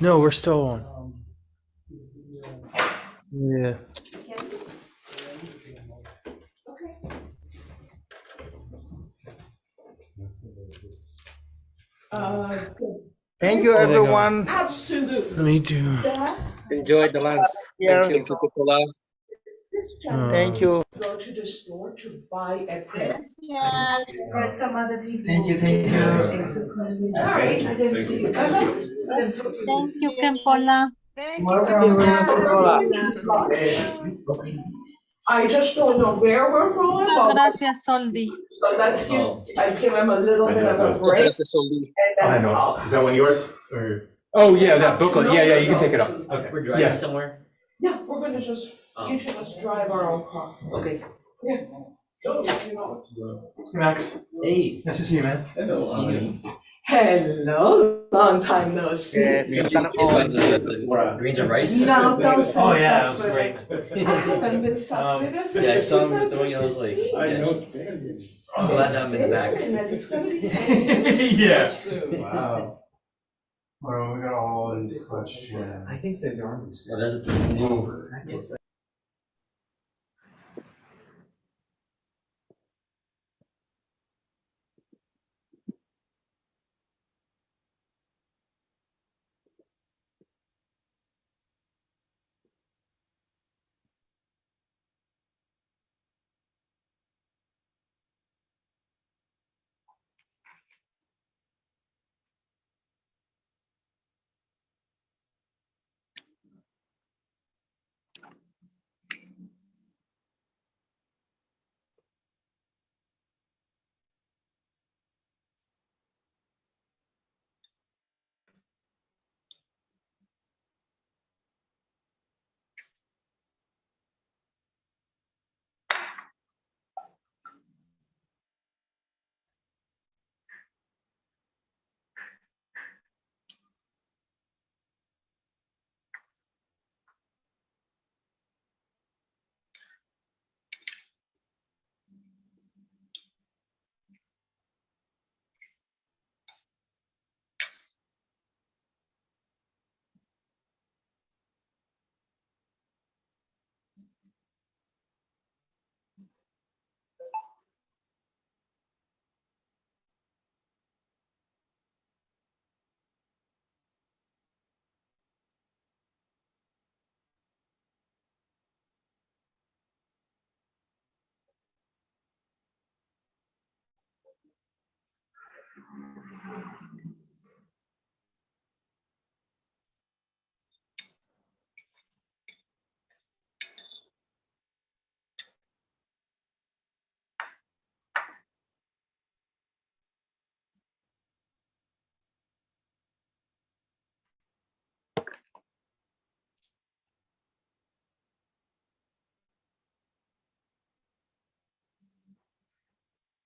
No, we're still on. Yeah. Thank you, everyone. Absolutely. Me too. Enjoy the lunch. Thank you. This gentleman Thank you. go to the store to buy a pen. There's some other people. Thank you. Sorry, I didn't see you. Thank you, Kempola. I just don't know where we're going, Muchas but gracias, Soldi. so let's give him a little bit of a break. And then I'll- Is that one yours? Or? Oh, yeah, that booklet. Yeah, you can take it up. Okay. We're driving somewhere. Yeah, we're gonna just, each of us drive our own car. Okay. Yeah. Max. Hey. Nice to see you, man. Hello, long time no see. Yes. The greens and rice. No, don't say Oh yeah, that stuff was for great. it. I haven't been stuck with us. Yeah, I saw him throwing those like. I'm glad that I'm in the back. And then it's gonna be Yeah. soon. Wow. Well, we got all these questions. Well, there's a